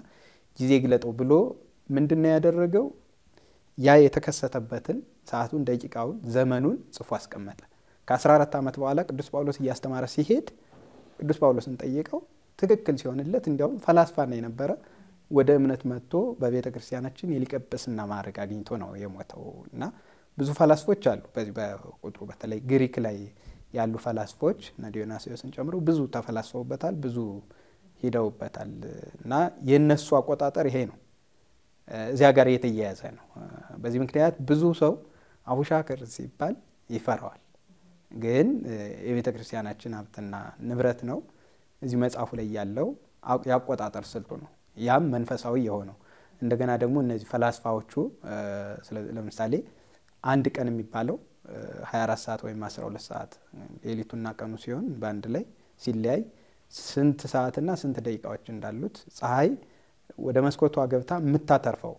[SPEAKER 2] ጊዜ ግለጠው ብሎ ምንድነው ያደረገው? ያ የተከሰተበትን ሰዓቱን፣ ደቂቃውን፣ ዘመኑን ጽፎ አስቀመጠ። ከ14 ዓመት በኋላ ቅዱስ ጳውሎስ እያስተማረ ሲሄድ ቅዱስ ጳውሎስን ጠየቀው። ትክክል ሲሆንለት እንዲያውም ፈላስፋ ነው የነበረ። ወደ እምነት መጥቶ በቤተ ክርስቲያናችን የሊቀ ጵጵስና ማዕረግ አግኝቶ ነው የሞተው እና ብዙ ፈላስፎች አሉ። በዚህ በቁጥሩ በተለይ ግሪክ ላይ ያሉ ፈላስፎች እነ ዲዮናስዮስን ጨምሮ ብዙ ተፈላስፈውበታል፣ ብዙ ሂደውበታል እና የነሱ አቆጣጠር ይሄ ነው። እዚያ ጋር የተያያዘ ነው። በዚህ ምክንያት ብዙ ሰው አቡሻክር ሲባል ይፈራዋል። ግን የቤተ ክርስቲያናችን ሀብትና ንብረት ነው። እዚህ መጽሐፉ ላይ ያለው ያቆጣጠር ስልቱ ነው። ያም መንፈሳዊ የሆነው እንደገና ደግሞ እነዚህ ፈላስፋዎቹ ለምሳሌ አንድ ቀን የሚባለው 24 ሰዓት ወይም 12 ሰዓት ሌሊቱና ቀኑ ሲሆን በአንድ ላይ ሲለያይ ስንት ሰዓትና ስንት ደቂቃዎች እንዳሉት ፀሐይ ወደ መስኮቷ ገብታ የምታተርፈው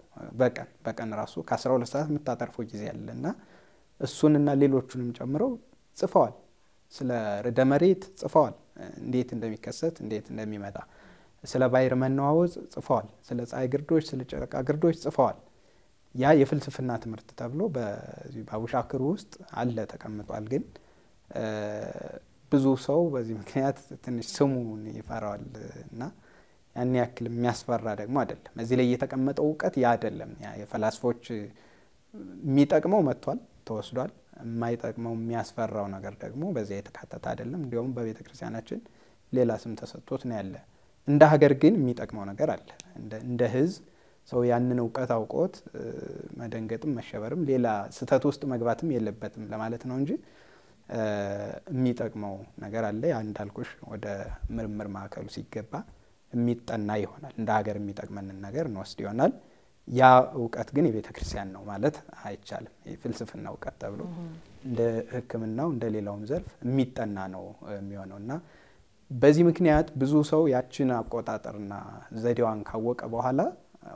[SPEAKER 2] በቀን ራሱ ከ12 ሰዓት የምታተርፈው ጊዜ አለና እሱንና ሌሎቹንም ጨምረው ጽፈዋል። ስለ ርዕደ መሬት ጽፈዋል፣ እንዴት እንደሚከሰት እንዴት እንደሚመጣ። ስለ ባሕር መነዋወጽ ጽፈዋል። ስለ ፀሐይ ግርዶች፣ ስለ ጨረቃ ግርዶች ጽፈዋል። ያ የፍልስፍና ትምህርት ተብሎ በአቡሻክር ውስጥ አለ ተቀምጧል። ግን ብዙ ሰው በዚህ ምክንያት ትንሽ ስሙን ይፈራዋል እና ያን ያክል የሚያስፈራ ደግሞ አይደለም። እዚህ ላይ የተቀመጠው እውቀት ያ አይደለም። ያ የፈላስፎች የሚጠቅመው መጥቷል፣ ተወስዷል። የማይጠቅመው የሚያስፈራው ነገር ደግሞ በዚያ የተካተተ አይደለም። እንዲያውም በቤተ ክርስቲያናችን ሌላ ስም ተሰጥቶት ነው ያለ። እንደ ሀገር ግን የሚጠቅመው ነገር አለ። እንደ ሕዝብ ሰው ያንን እውቀት አውቆት መደንገጥም መሸበርም ሌላ ስህተት ውስጥ መግባትም የለበትም ለማለት ነው እንጂ የሚጠቅመው ነገር አለ። ያ እንዳልኩሽ ወደ ምርምር ማዕከሉ ሲገባ የሚጠና ይሆናል። እንደ ሀገር የሚጠቅመንን ነገር እንወስድ ይሆናል። ያ እውቀት ግን የቤተ ክርስቲያን ነው ማለት አይቻልም። የፍልስፍና እውቀት ተብሎ እንደ ሕክምናው እንደ ሌላውም ዘርፍ የሚጠና ነው የሚሆነው እና በዚህ ምክንያት ብዙ ሰው ያችን አቆጣጠርና ዘዴዋን ካወቀ በኋላ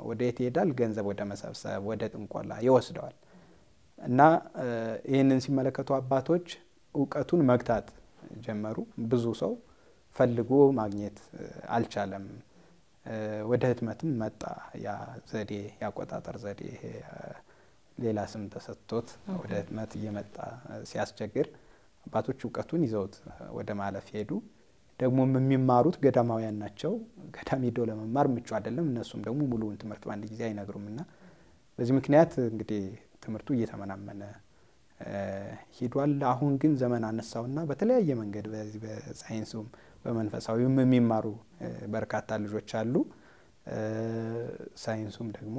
[SPEAKER 2] ወደ የት ይሄዳል? ገንዘብ ወደ መሰብሰብ፣ ወደ ጥንቆላ ይወስደዋል እና ይህንን ሲመለከቱ አባቶች እውቀቱን መግታት ጀመሩ። ብዙ ሰው ፈልጎ ማግኘት አልቻለም። ወደ ህትመትም መጣ ያ ዘዴ፣ ያቆጣጠር ዘዴ ሌላ ስም ተሰጥቶት ወደ ህትመት እየመጣ ሲያስቸግር አባቶች እውቀቱን ይዘውት ወደ ማለፍ ሄዱ። ደግሞ የሚማሩት ገዳማውያን ናቸው። ገዳም ሄዶ ለመማር ምቹ አይደለም። እነሱም ደግሞ ሙሉውን ትምህርት በአንድ ጊዜ አይነግሩምና በዚህ ምክንያት እንግዲህ ትምህርቱ እየተመናመነ ሂዷል። አሁን ግን ዘመን አነሳውና በተለያየ መንገድ በዚህ በሳይንሱም በመንፈሳዊም የሚማሩ በርካታ ልጆች አሉ። ሳይንሱም ደግሞ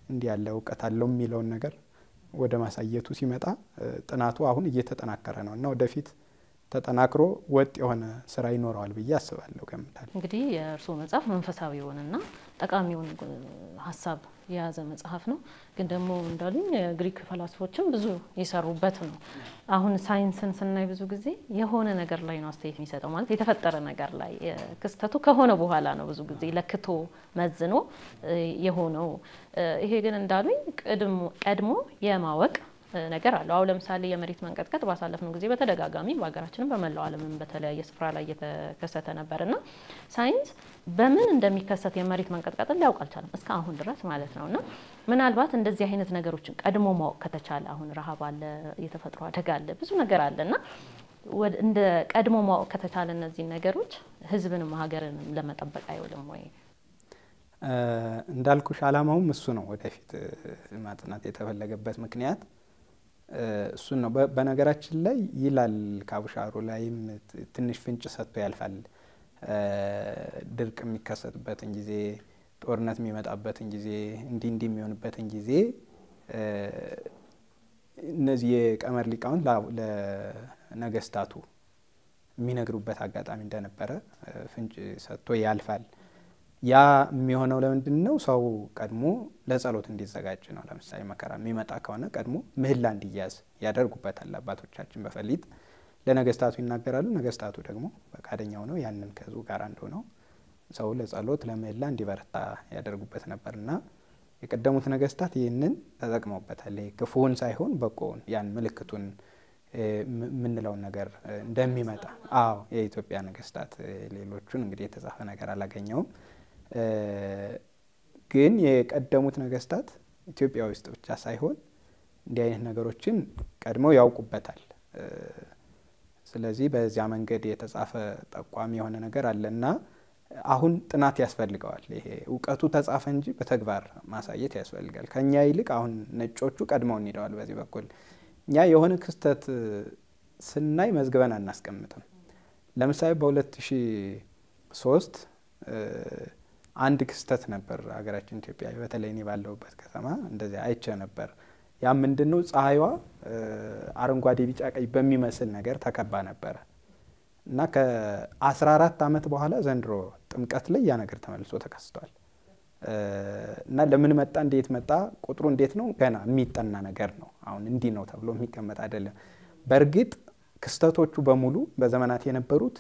[SPEAKER 2] እንዲህ ያለ እውቀት አለው የሚለውን ነገር ወደ ማሳየቱ ሲመጣ ጥናቱ አሁን እየተጠናከረ ነው እና ወደፊት ተጠናክሮ ወጥ የሆነ ስራ ይኖረዋል ብዬ አስባለሁ ገምታለሁ።
[SPEAKER 1] እንግዲህ የእርስዎ መጽሐፍ መንፈሳዊውንና ጠቃሚውን ሀሳብ የያዘ መጽሐፍ ነው። ግን ደግሞ እንዳሉኝ የግሪክ ፈላስፎችም ብዙ የሰሩበት ነው። አሁን ሳይንስን ስናይ ብዙ ጊዜ የሆነ ነገር ላይ ነው አስተያየት የሚሰጠው፣ ማለት የተፈጠረ ነገር ላይ ክስተቱ ከሆነ በኋላ ነው ብዙ ጊዜ ለክቶ መዝኖ የሆነው። ይሄ ግን እንዳሉኝ ቀድሞ የማወቅ ነገር አለው። አሁን ለምሳሌ የመሬት መንቀጥቀጥ ባሳለፍነው ጊዜ በተደጋጋሚ በሀገራችንም በመላው ዓለምም በተለያየ ስፍራ ላይ እየተከሰተ ነበርና ሳይንስ በምን እንደሚከሰት የመሬት መንቀጥቀጥን ሊያውቅ አልቻለም እስከ አሁን ድረስ ማለት ነውና ምናልባት እንደዚህ አይነት ነገሮችን ቀድሞ ማወቅ ከተቻለ፣ አሁን ረሃብ አለ፣ የተፈጥሮ አደጋ አለ፣ ብዙ ነገር አለና እንደ ቀድሞ ማወቅ ከተቻለ እነዚህ ነገሮች ህዝብንም ሀገርንም ለመጠበቅ አይውልም ወይ?
[SPEAKER 2] እንዳልኩሽ አላማውም እሱ ነው። ወደፊት ማጥናት የተፈለገበት ምክንያት እሱን ነው። በነገራችን ላይ ይላል ካቡሻሮ ላይም ትንሽ ፍንጭ ሰጥቶ ያልፋል። ድርቅ የሚከሰትበትን ጊዜ፣ ጦርነት የሚመጣበትን ጊዜ፣ እንዲህ የሚሆንበትን ጊዜ እነዚህ የቀመር ሊቃውንት ለነገስታቱ የሚነግሩበት አጋጣሚ እንደነበረ ፍንጭ ሰጥቶ ያልፋል። ያ የሚሆነው ለምንድን ነው? ሰው ቀድሞ ለጸሎት እንዲዘጋጅ ነው። ለምሳሌ መከራ የሚመጣ ከሆነ ቀድሞ ምህላ እንዲያዝ ያደርጉበታል። አባቶቻችን በፈሊጥ ለነገስታቱ ይናገራሉ። ነገስታቱ ደግሞ ፈቃደኛ ሆነው ያንን ከህዝቡ ጋር እንደሆነው ሰው ለጸሎት ለምህላ እንዲበረታ ያደርጉበት ነበርና የቀደሙት ነገስታት ይህንን ተጠቅመውበታል። ክፉውን ሳይሆን በጎውን ያን ምልክቱን የምንለውን ነገር እንደሚመጣ። አዎ የኢትዮጵያ ነገስታት፣ ሌሎቹን እንግዲህ የተጻፈ ነገር አላገኘውም። ግን የቀደሙት ነገስታት ኢትዮጵያ ውስጥ ብቻ ሳይሆን እንዲህ አይነት ነገሮችን ቀድመው ያውቁበታል። ስለዚህ በዚያ መንገድ የተጻፈ ጠቋሚ የሆነ ነገር አለና አሁን ጥናት ያስፈልገዋል። ይሄ እውቀቱ ተጻፈ እንጂ በተግባር ማሳየት ያስፈልጋል። ከኛ ይልቅ አሁን ነጮቹ ቀድመው እንሄደዋል በዚህ በኩል። እኛ የሆነ ክስተት ስናይ መዝግበን አናስቀምጥም። ለምሳሌ በ2003 አንድ ክስተት ነበር ሀገራችን ኢትዮጵያ፣ በተለይ እኔ ባለሁበት ከተማ እንደዚያ አይቼ ነበር። ያ ምንድነው? ፀሐይዋ አረንጓዴ፣ ቢጫ፣ ቀይ በሚመስል ነገር ተከባ ነበረ እና ከ14 ዓመት በኋላ ዘንድሮ ጥምቀት ላይ ያ ነገር ተመልሶ ተከስቷል። እና ለምን መጣ፣ እንዴት መጣ፣ ቁጥሩ እንዴት ነው ገና የሚጠና ነገር ነው። አሁን እንዲህ ነው ተብሎ የሚቀመጥ አይደለም። በእርግጥ ክስተቶቹ በሙሉ በዘመናት የነበሩት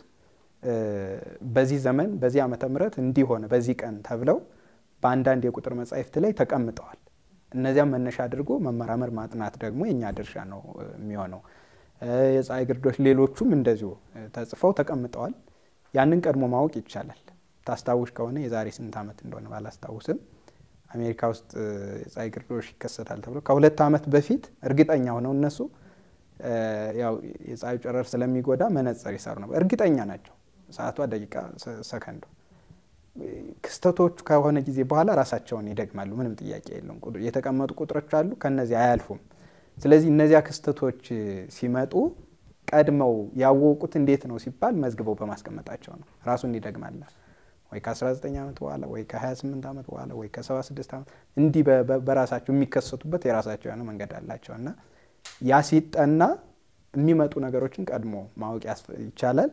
[SPEAKER 2] በዚህ ዘመን በዚህ ዓመተ ምህረት እንዲህ ሆነ በዚህ ቀን ተብለው በአንዳንድ የቁጥር መጻሕፍት ላይ ተቀምጠዋል። እነዚያም መነሻ አድርጎ መመራመር ማጥናት ደግሞ የኛ ድርሻ ነው የሚሆነው። የፀሐይ ግርዶሽ ሌሎቹም እንደዚሁ ተጽፈው ተቀምጠዋል። ያንን ቀድሞ ማወቅ ይቻላል። ታስታውሽ ከሆነ የዛሬ ስንት ዓመት እንደሆነ ባላስታውስም አሜሪካ ውስጥ የፀሐይ ግርዶሽ ይከሰታል ተብሎ ከ2 ዓመት በፊት እርግጠኛ ሆነው እነሱ ያው የፀሐይ ጨረር ስለሚጎዳ መነጽር ይሰሩ ነበር። እርግጠኛ ናቸው። ሰዓቷ፣ ደቂቃ፣ ሰከንዱ። ክስተቶቹ ከሆነ ጊዜ በኋላ ራሳቸውን ይደግማሉ። ምንም ጥያቄ የለውም። የተቀመጡ ቁጥሮች አሉ፣ ከነዚህ አያልፉም። ስለዚህ እነዚያ ክስተቶች ሲመጡ ቀድመው ያወቁት እንዴት ነው ሲባል መዝግበው በማስቀመጣቸው ነው። ራሱን ይደግማል። ወይ ከ19 ዓመት በኋላ ወይ ከ28 ዓመት በኋላ ወይ ከ76 ዓመት እንዲህ በራሳቸው የሚከሰቱበት የራሳቸው የሆነ መንገድ አላቸው እና ያ ሲጠና የሚመጡ ነገሮችን ቀድሞ ማወቅ ይቻላል።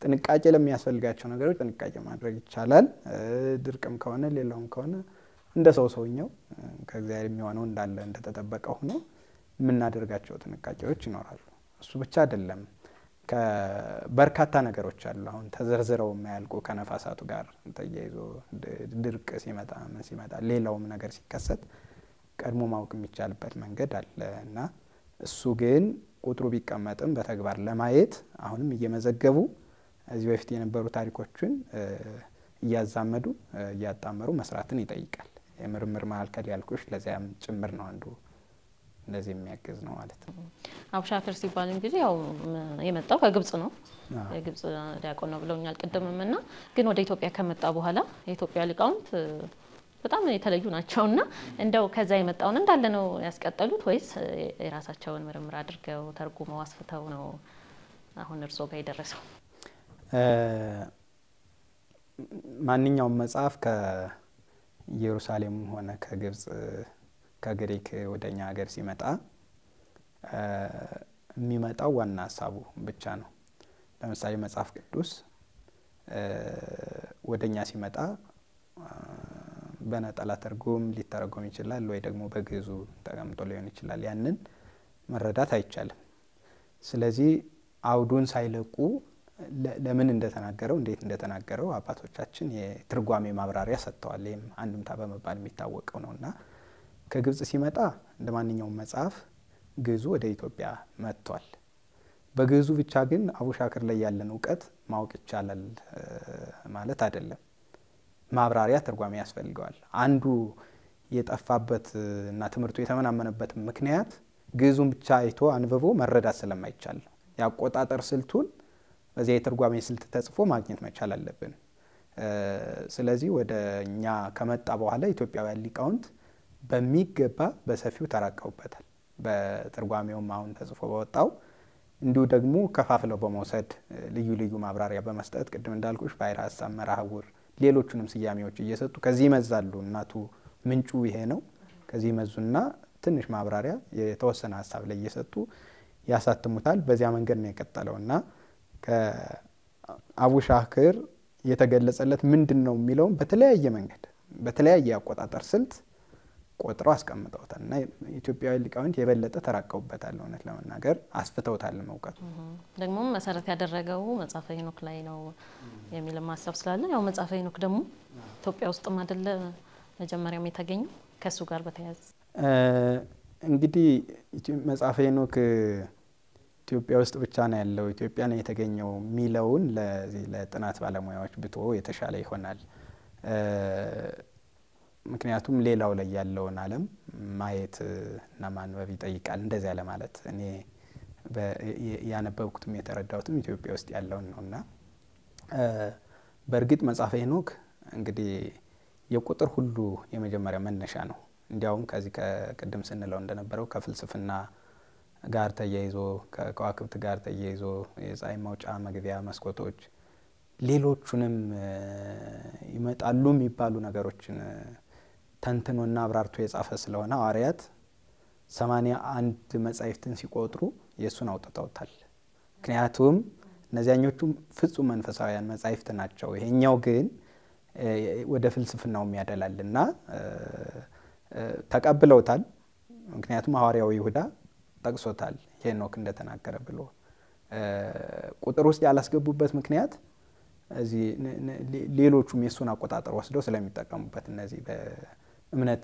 [SPEAKER 2] ጥንቃቄ ለሚያስፈልጋቸው ነገሮች ጥንቃቄ ማድረግ ይቻላል። ድርቅም ከሆነ ሌላውም ከሆነ እንደ ሰውኛው ከእግዚአብሔር የሚሆነው እንዳለ እንደተጠበቀ ሆኖ የምናደርጋቸው ጥንቃቄዎች ይኖራሉ። እሱ ብቻ አይደለም፣ በርካታ ነገሮች አሉ አሁን ተዘርዝረው የማያልቁ ከነፋሳቱ ጋር ተያይዞ ድርቅ ሲመጣ ምን ሲመጣ ሌላውም ነገር ሲከሰት ቀድሞ ማወቅ የሚቻልበት መንገድ አለ እና እሱ ግን ቁጥሩ ቢቀመጥም በተግባር ለማየት አሁንም እየመዘገቡ እዚህ በፊት የነበሩ ታሪኮችን እያዛመዱ እያጣመሩ መስራትን ይጠይቃል። የምርምር ማዕከል ያልኩሽ ለዚያም ጭምር ነው አንዱ እንደዚህ የሚያግዝ ነው ማለት ነው።
[SPEAKER 1] አቡሻክር ሲባል እንግዲህ ያው የመጣው ከግብጽ ነው። የግብጽ ዲያቆን ነው ብለውኛል ቅድምም እና ግን ወደ ኢትዮጵያ ከመጣ በኋላ የኢትዮጵያ ሊቃውንት በጣም የተለዩ ናቸውና እንደው ከዛ የመጣውን እንዳለ ነው ያስቀጠሉት ወይስ የራሳቸውን ምርምር አድርገው ተርጉመው አስፍተው ነው አሁን እርስዎ ጋር የደረሰው?
[SPEAKER 2] ማንኛውም መጽሐፍ ከኢየሩሳሌም ሆነ ከግብጽ ከግሪክ ወደኛ ሀገር ሲመጣ የሚመጣው ዋና ሀሳቡ ብቻ ነው። ለምሳሌ መጽሐፍ ቅዱስ ወደኛ ሲመጣ በነጠላ ትርጉም ሊተረጎም ይችላል ወይ ደግሞ በግዕዙ ተቀምጦ ሊሆን ይችላል። ያንን መረዳት አይቻልም። ስለዚህ አውዱን ሳይለቁ ለምን እንደተናገረው እንዴት እንደተናገረው አባቶቻችን የትርጓሜ ማብራሪያ ሰጥተዋል። ይህም አንድምታ በመባል የሚታወቀው ነውና ከግብጽ ሲመጣ እንደ ማንኛውም መጽሐፍ ግዕዙ ወደ ኢትዮጵያ መጥቷል። በግዕዙ ብቻ ግን አቡሻክር ላይ ያለን እውቀት ማወቅ ይቻላል ማለት አይደለም። ማብራሪያ ትርጓሜ ያስፈልገዋል። አንዱ የጠፋበት እና ትምህርቱ የተመናመነበት ምክንያት ግዕዙን ብቻ አይቶ አንብቦ መረዳት ስለማይቻል ነው። ያቆጣጠር ስልቱን በዚያ የትርጓሜ ስልት ተጽፎ ማግኘት መቻል አለብን። ስለዚህ ወደ እኛ ከመጣ በኋላ ኢትዮጵያውያን ሊቃውንት በሚገባ በሰፊው ተራቀውበታል። በትርጓሜውም አሁን ተጽፎ በወጣው እንዲሁ ደግሞ ከፋፍለው በመውሰድ ልዩ ልዩ ማብራሪያ በመስጠት ቅድም እንዳልኩሽ ባሕረ ሐሳብ፣ መርሐውር፣ ሌሎቹንም ስያሜዎች እየሰጡ ከዚህ ይመዛሉ። እናቱ ምንጩ ይሄ ነው ከዚህ ይመዙና ትንሽ ማብራሪያ የተወሰነ ሀሳብ ላይ እየሰጡ ያሳትሙታል። በዚያ መንገድ ነው የቀጠለውና ከአቡሻክር የተገለጸለት ምንድነው የሚለውን በተለያየ መንገድ በተለያየ አቆጣጠር ስልት ቆጥረው አስቀምጠውታል እና ኢትዮጵያዊ ሊቃውንት የበለጠ ተራቀውበታል። እውነት ለመናገር አስፍተውታል። መውቀቱ
[SPEAKER 1] ደግሞ መሰረት ያደረገው መጽሐፈ ሄኖክ ላይ ነው የሚል ማሰብ ስላለ ያው መጽሐፈ ሄኖክ ደግሞ ኢትዮጵያ ውስጥም አይደለ መጀመሪያም የተገኘው ከሱ ጋር በተያያዘ
[SPEAKER 2] እንግዲህ መጽሐፈ ሄኖክ ኢትዮጵያ ውስጥ ብቻ ነው ያለው ኢትዮጵያ ነው የተገኘው ሚለውን ለጥናት ባለሙያዎች ብትወ የተሻለ ይሆናል። ምክንያቱም ሌላው ላይ ያለውን ዓለም ማየት እና ማንበብ ይጠይቃል። እንደዚያ ለማለት እኔ ያነበብኩትም የተረዳሁትም ኢትዮጵያ ውስጥ ያለውን ነውና በእርግጥ መጽሐፈ ሄኖክ እንግዲህ የቁጥር ሁሉ የመጀመሪያ መነሻ ነው። እንዲያውም ከዚህ ከቅድም ስንለው እንደነበረው ከፍልስፍና ጋር ተያይዞ ከከዋክብት ጋር ተያይዞ የፀሐይ መውጫ መግቢያ መስኮቶች ሌሎቹንም ይመጣሉ የሚባሉ ነገሮችን ተንትኖና አብራርቶ የጻፈ ስለሆነ ሐዋርያት 81 መጻሕፍትን ሲቆጥሩ የእሱን አውጥተውታል። ምክንያቱም እነዚያኞቹም ፍጹም መንፈሳውያን መጻሕፍት ናቸው። ይሄኛው ግን ወደ ፍልስፍናው የሚያደላልና ተቀብለውታል። ምክንያቱም ሐዋርያው ይሁዳ ጠቅሶታል ሄኖክ እንደተናገረ ብሎ ቁጥር ውስጥ ያላስገቡበት ምክንያት እዚህ ሌሎቹም የሱን አቆጣጠር ወስደው ስለሚጠቀሙበት እነዚህ በእምነት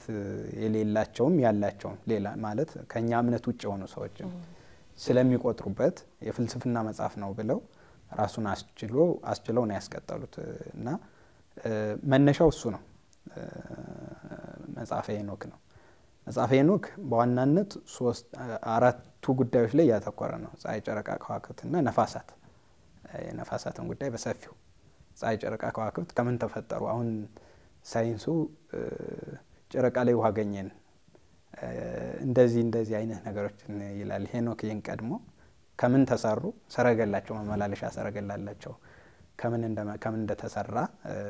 [SPEAKER 2] የሌላቸውም ያላቸውም ሌላ ማለት ከኛ እምነት ውጭ የሆኑ ሰዎችም ስለሚቆጥሩበት የፍልስፍና መጽሐፍ ነው ብለው ራሱን አስችለው ነው ያስቀጠሉት እና መነሻው እሱ ነው። መጽሐፈ ሄኖክ ነው። መጽሐፈ ሄኖክ በዋናነት አራቱ ጉዳዮች ላይ ያተኮረ ነው። ፀሐይ፣ ጨረቃ፣ ከዋክብትና ነፋሳት። የነፋሳትን ጉዳይ በሰፊው ፀሐይ፣ ጨረቃ፣ ከዋክብት ከምን ተፈጠሩ? አሁን ሳይንሱ ጨረቃ ላይ ውሃ አገኘን እንደዚህ አይነት ነገሮችን ይላል። ሄኖክ ይህን ቀድሞ ከምን ተሰሩ? ሰረገላቸው፣ መመላለሻ ሰረገላላቸው ከምን እንደተሰራ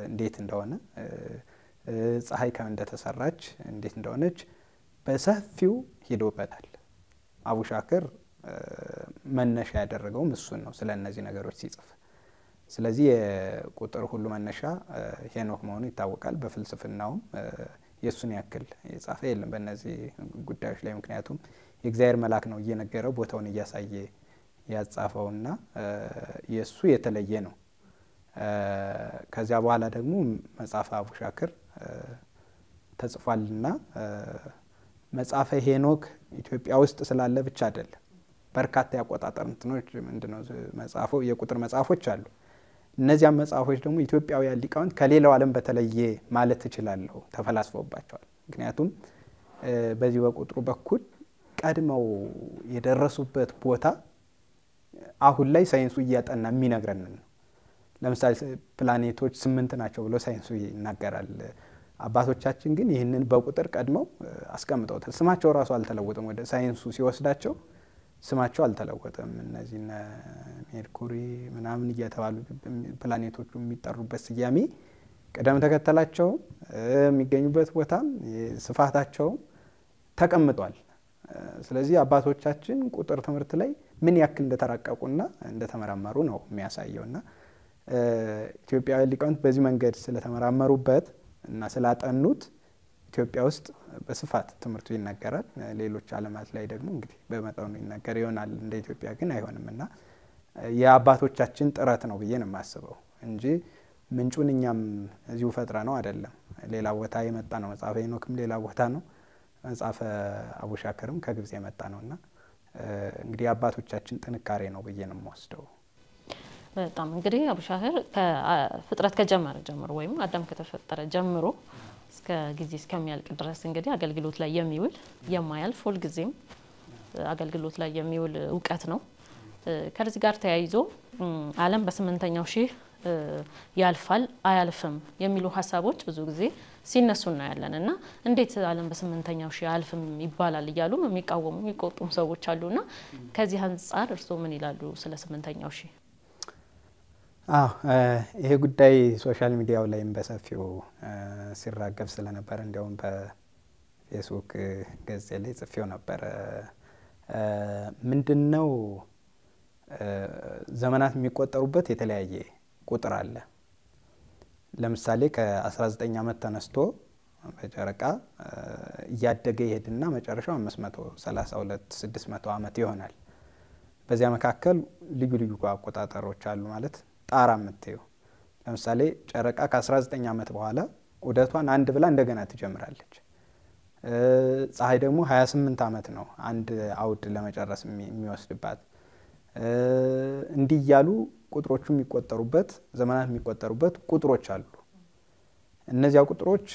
[SPEAKER 2] እንዴት እንደሆነ ፀሐይ ከምን እንደተሰራች እንዴት እንደሆነች በሰፊው ሄዶበታል። አቡሻክር መነሻ ያደረገውም እሱን ነው ስለ እነዚህ ነገሮች ሲጽፍ። ስለዚህ የቁጥር ሁሉ መነሻ ሄኖክ መሆኑ ይታወቃል። በፍልስፍናውም የእሱን ያክል የጻፈ የለም በእነዚህ ጉዳዮች ላይ። ምክንያቱም የእግዚአብሔር መልአክ ነው እየነገረው ቦታውን እያሳየ ያጻፈውና የእሱ የተለየ ነው። ከዚያ በኋላ ደግሞ መጽሐፈ አቡሻክር ተጽፏልና መጽሐፈ ሄኖክ ኢትዮጵያ ውስጥ ስላለ ብቻ አይደለም። በርካታ ያቆጣጠር እንትኖች ምንድነው የቁጥር መጽሐፎች አሉ። እነዚያም መጽሐፎች ደግሞ ኢትዮጵያውያን ሊቃውንት ከሌላው ዓለም በተለየ ማለት እችላለሁ ተፈላስፈውባቸዋል። ምክንያቱም በዚህ በቁጥሩ በኩል ቀድመው የደረሱበት ቦታ አሁን ላይ ሳይንሱ እያጠና የሚነግረን ነው። ለምሳሌ ፕላኔቶች 8 ናቸው ብሎ ሳይንሱ ይናገራል። አባቶቻችን ግን ይህንን በቁጥር ቀድመው አስቀምጠውታል። ስማቸው ራሱ አልተለወጠም። ወደ ሳይንሱ ሲወስዳቸው ስማቸው አልተለወጠም። እነዚህ ሜርኩሪ ምናምን እየተባሉ ፕላኔቶቹ የሚጠሩበት ስያሜ ቅደም ተከተላቸው የሚገኙበት ቦታም ስፋታቸው ተቀምጧል። ስለዚህ አባቶቻችን ቁጥር ትምህርት ላይ ምን ያክል እንደተራቀቁና እንደተመራመሩ ነው የሚያሳየውና ኢትዮጵያውያን ሊቃውንት በዚህ መንገድ ስለተመራመሩበት እና ስላጠኑት ኢትዮጵያ ውስጥ በስፋት ትምህርቱ ይነገራል። ሌሎች ዓለማት ላይ ደግሞ እንግዲህ በመጠኑ ይነገር ይሆናል። እንደ ኢትዮጵያ ግን አይሆንምና የአባቶቻችን ጥረት ነው ብዬ ነው የማስበው እንጂ ምንጩን እኛም እዚሁ ፈጥረ ነው አይደለም። ሌላ ቦታ የመጣ ነው። መጽሐፈ ሄኖክም ሌላ ቦታ ነው። መጽሐፈ አቡሻክርም ከግብጽ የመጣ ነውና እንግዲህ አባቶቻችን ጥንካሬ ነው ብዬ ነው የምወስደው።
[SPEAKER 1] በጣም እንግዲህ አቡሻክር ከፍጥረት ከጀመረ ጀምሮ ወይም አዳም ከተፈጠረ ጀምሮ እስከ ጊዜ እስከሚያልቅ ድረስ እንግዲህ አገልግሎት ላይ የሚውል የማያልፍ ሁል ጊዜም አገልግሎት ላይ የሚውል እውቀት ነው። ከዚህ ጋር ተያይዞ ዓለም በ8ኛው ሺህ ያልፋል አያልፍም የሚሉ ሀሳቦች ብዙ ጊዜ ሲነሱ እናያለንና እንዴት ዓለም በ8ኛው ሺህ ያልፍም ይባላል እያሉ የሚቃወሙ የሚቆጡም ሰዎች አሉና ከዚህ አንፃር እርስዎ ምን ይላሉ ስለ 8ኛው ሺህ?
[SPEAKER 2] ይሄ ጉዳይ ሶሻል ሚዲያው ላይም በሰፊው ሲራገብ ስለነበረ እንዲያውም በፌስቡክ ገጽ ላይ ጽፌው ነበር። ምንድነው ዘመናት የሚቆጠሩበት የተለያየ ቁጥር አለ። ለምሳሌ ከ19 ዓመት ተነስቶ በጨረቃ እያደገ ይሄድና መጨረሻው 532 600 ዓመት ይሆናል። በዚያ መካከል ልዩ ልዩ አቆጣጠሮች አሉ። ማለት ጣራ የምትየው ለምሳሌ ጨረቃ ከ19 ዓመት በኋላ ዑደቷን አንድ ብላ እንደገና ትጀምራለች። ፀሐይ ደግሞ 28 ዓመት ነው አንድ አውድ ለመጨረስ የሚወስድባት። እንዲህ እያሉ ቁጥሮቹ የሚቆጠሩበት ዘመናት የሚቆጠሩበት ቁጥሮች አሉ። እነዚያ ቁጥሮች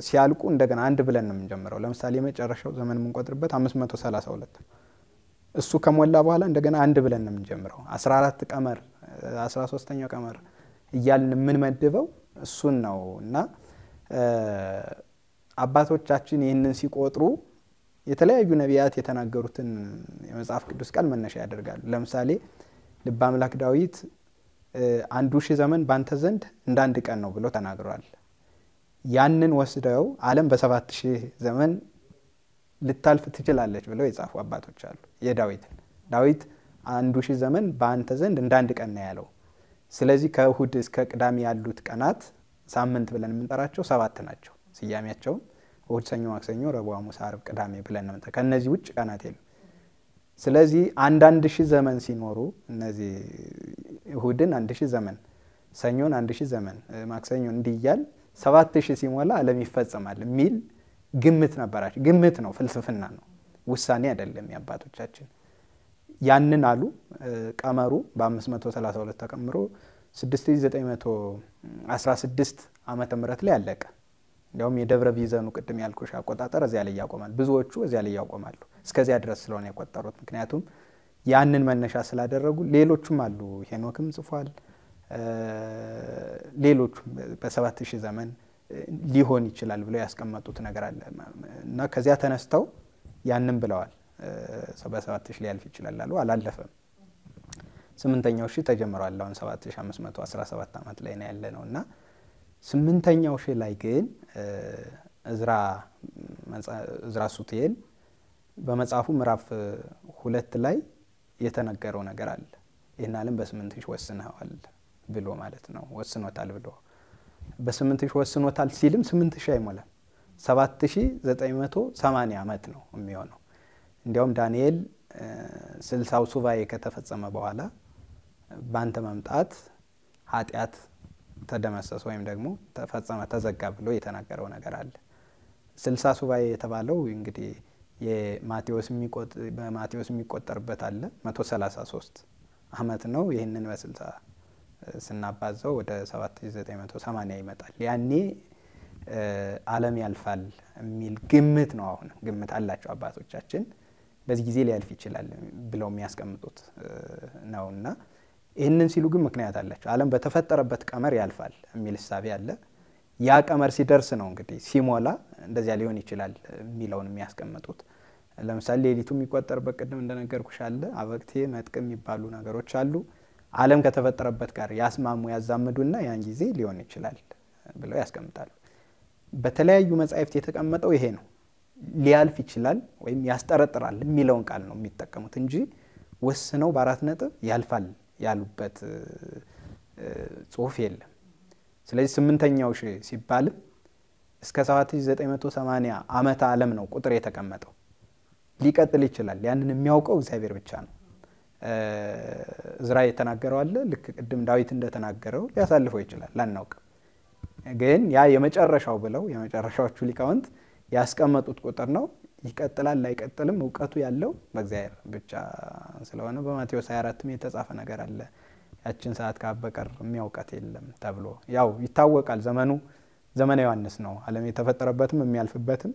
[SPEAKER 2] ሲያልቁ እንደገና አንድ ብለን ነው የምንጀምረው። ለምሳሌ የመጨረሻው ዘመን የምንቆጥርበት 532 እሱ ከሞላ በኋላ እንደገና አንድ ብለን ነው የምንጀምረው። 14 ቀመር 13ኛው ቀመር እያልን የምንመድበው እሱን ነው እና አባቶቻችን ይህንን ሲቆጥሩ የተለያዩ ነቢያት የተናገሩትን የመጽሐፍ ቅዱስ ቃል መነሻ ያደርጋሉ። ለምሳሌ ልበ አምላክ ዳዊት 1000 ዘመን ባንተ ዘንድ እንደ አንድ ቀን ነው ብሎ ተናግሯል። ያንን ወስደው ዓለም በ7000 ዘመን ልታልፍ ትችላለች ብለው የጻፉ አባቶች አሉ። ዳዊት 1000 ዘመን ባንተ ዘንድ እንደ አንድ ቀን ነው ያለው። ስለዚህ ከእሁድ እስከ ቅዳሜ ያሉት ቀናት ሳምንት ብለን የምንጠራቸው 7 ናቸው። ስያሜያቸው እሁድ፣ ሰኞ፣ ማክሰኞ፣ ረቡዕ፣ ሐሙስ፣ ዓርብ፣ ቅዳሜ ብለን ነው የምንጠራቸው። ከነዚህ ውጭ ቀናት የሉም። ስለዚህ 1000 ዘመን ሲኖሩ እነዚህ እሁድን 1000 ዘመን፣ ሰኞን 1000 ዘመን፣ ማክሰኞ እንዲያል 7000 ሲሞላ ዓለም ይፈጸማል የሚል ግምት ነበራቸው። ግምት ነው፣ ፍልስፍና ነው፣ ውሳኔ አይደለም የአባቶቻችን። ያንን አሉ። ቀመሩ በ532 ተቀምሮ 6916 ዓመተ ምህረት ላይ አለቀ። እንዲያውም የደብረ ቢዘኑ ቅድም ያልኩሽ አቆጣጠር እዚያ ላይ ያቆማል። ብዙዎቹ እዚያ ላይ ያቆማሉ። እስከዚያ ድረስ ስለሆነ የቆጠሩት ምክንያቱም ያንን መነሻ ስላደረጉ። ሌሎቹም አሉ፣ ሄኖክም ጽፏል። ሌሎቹም በ7000 ዘመን ሊሆን ይችላል ብለው ያስቀመጡት ነገር አለ እና ከዚያ ተነስተው ያንን ብለዋል። በ7000 ሊያልፍ ይችላል አሉ። አላለፈም። 8ኛው ሺህ ተጀምሯል። አሁን 7517 ዓመት ላይ ነው ያለነው እና 8ኛው ሺህ ላይ ግን እዝራ ሱቱኤል በመጽሐፉ ምዕራፍ 2 ላይ የተነገረው ነገር አለ። ይህን ዓለም በ8000 ወስነዋል ብሎ ማለት ነው። ወስኖታል ብሎ በ8000 ወስኖታል ሲልም 8000 አይሞላም፣ 7980 ዓመት ነው የሚሆነው። እንዲያውም ዳንኤል 60ው ሱባኤ ከተፈጸመ በኋላ ባንተ መምጣት ኃጢአት ተደመሰሰ ወይም ደግሞ ተፈጸመ ተዘጋ ብሎ የተናገረው ነገር አለ። 60 ሱባኤ የተባለው እንግዲህ በማቴዎስ የሚቆጠርበት አለ 133 ዓመት ነው። ይህንን በ60 ስናባዛው ወደ 7980 ይመጣል። ያኔ ዓለም ያልፋል የሚል ግምት ነው። አሁን ግምት አላቸው አባቶቻችን። በዚህ ጊዜ ሊያልፍ ይችላል ብለው የሚያስቀምጡት ነውና ይህንን ሲሉ ግን ምክንያት አላቸው። ዓለም በተፈጠረበት ቀመር ያልፋል የሚል ሐሳብ አለ። ያ ቀመር ሲደርስ ነው እንግዲህ ሲሞላ እንደዚያ ሊሆን ይችላል የሚለውን የሚያስቀምጡት። ለምሳሌ ሌሊቱ የሚቆጠርበት ቅድም እንደነገርኩሽ አለ አበቅቴ መጥቅ የሚባሉ ነገሮች አሉ። ዓለም ከተፈጠረበት ጋር ያስማሙ ያዛምዱና ያን ጊዜ ሊሆን ይችላል ብለው ያስቀምጣሉ። በተለያዩ መጻሕፍት የተቀመጠው ይሄ ነው። ሊያልፍ ይችላል ወይም ያስጠረጥራል የሚለውን ቃል ነው የሚጠቀሙት እንጂ ወስነው በአራት ነጥብ ያልፋል ያሉበት ጽሑፍ የለም። ስለዚህ 8ኛው ሺህ ሲባል እስከ 7980 ዓመተ ዓለም ነው ቁጥር የተቀመጠው። ሊቀጥል ይችላል። ያንን የሚያውቀው እግዚአብሔር ብቻ ነው። ዕዝራ የተናገረው አለ ልክ ቅድም ዳዊት እንደተናገረው ሊያሳልፈው ይችላል ላናውቅ። ግን ያ የመጨረሻው ብለው የመጨረሻዎቹ ሊቃውንት ያስቀመጡት ቁጥር ነው። ይቀጥላል ላይቀጥልም እውቀቱ ያለው በእግዚአብሔር ብቻ ስለሆነ በማቴዎስ 24 የተጻፈ ነገር አለ ያችን ሰዓት ካበቀር የሚያውቃት የለም ተብሎ ያው ይታወቃል። ዘመነ ዮሐንስ ነው። ዓለም የተፈጠረበትም የሚያልፍበትም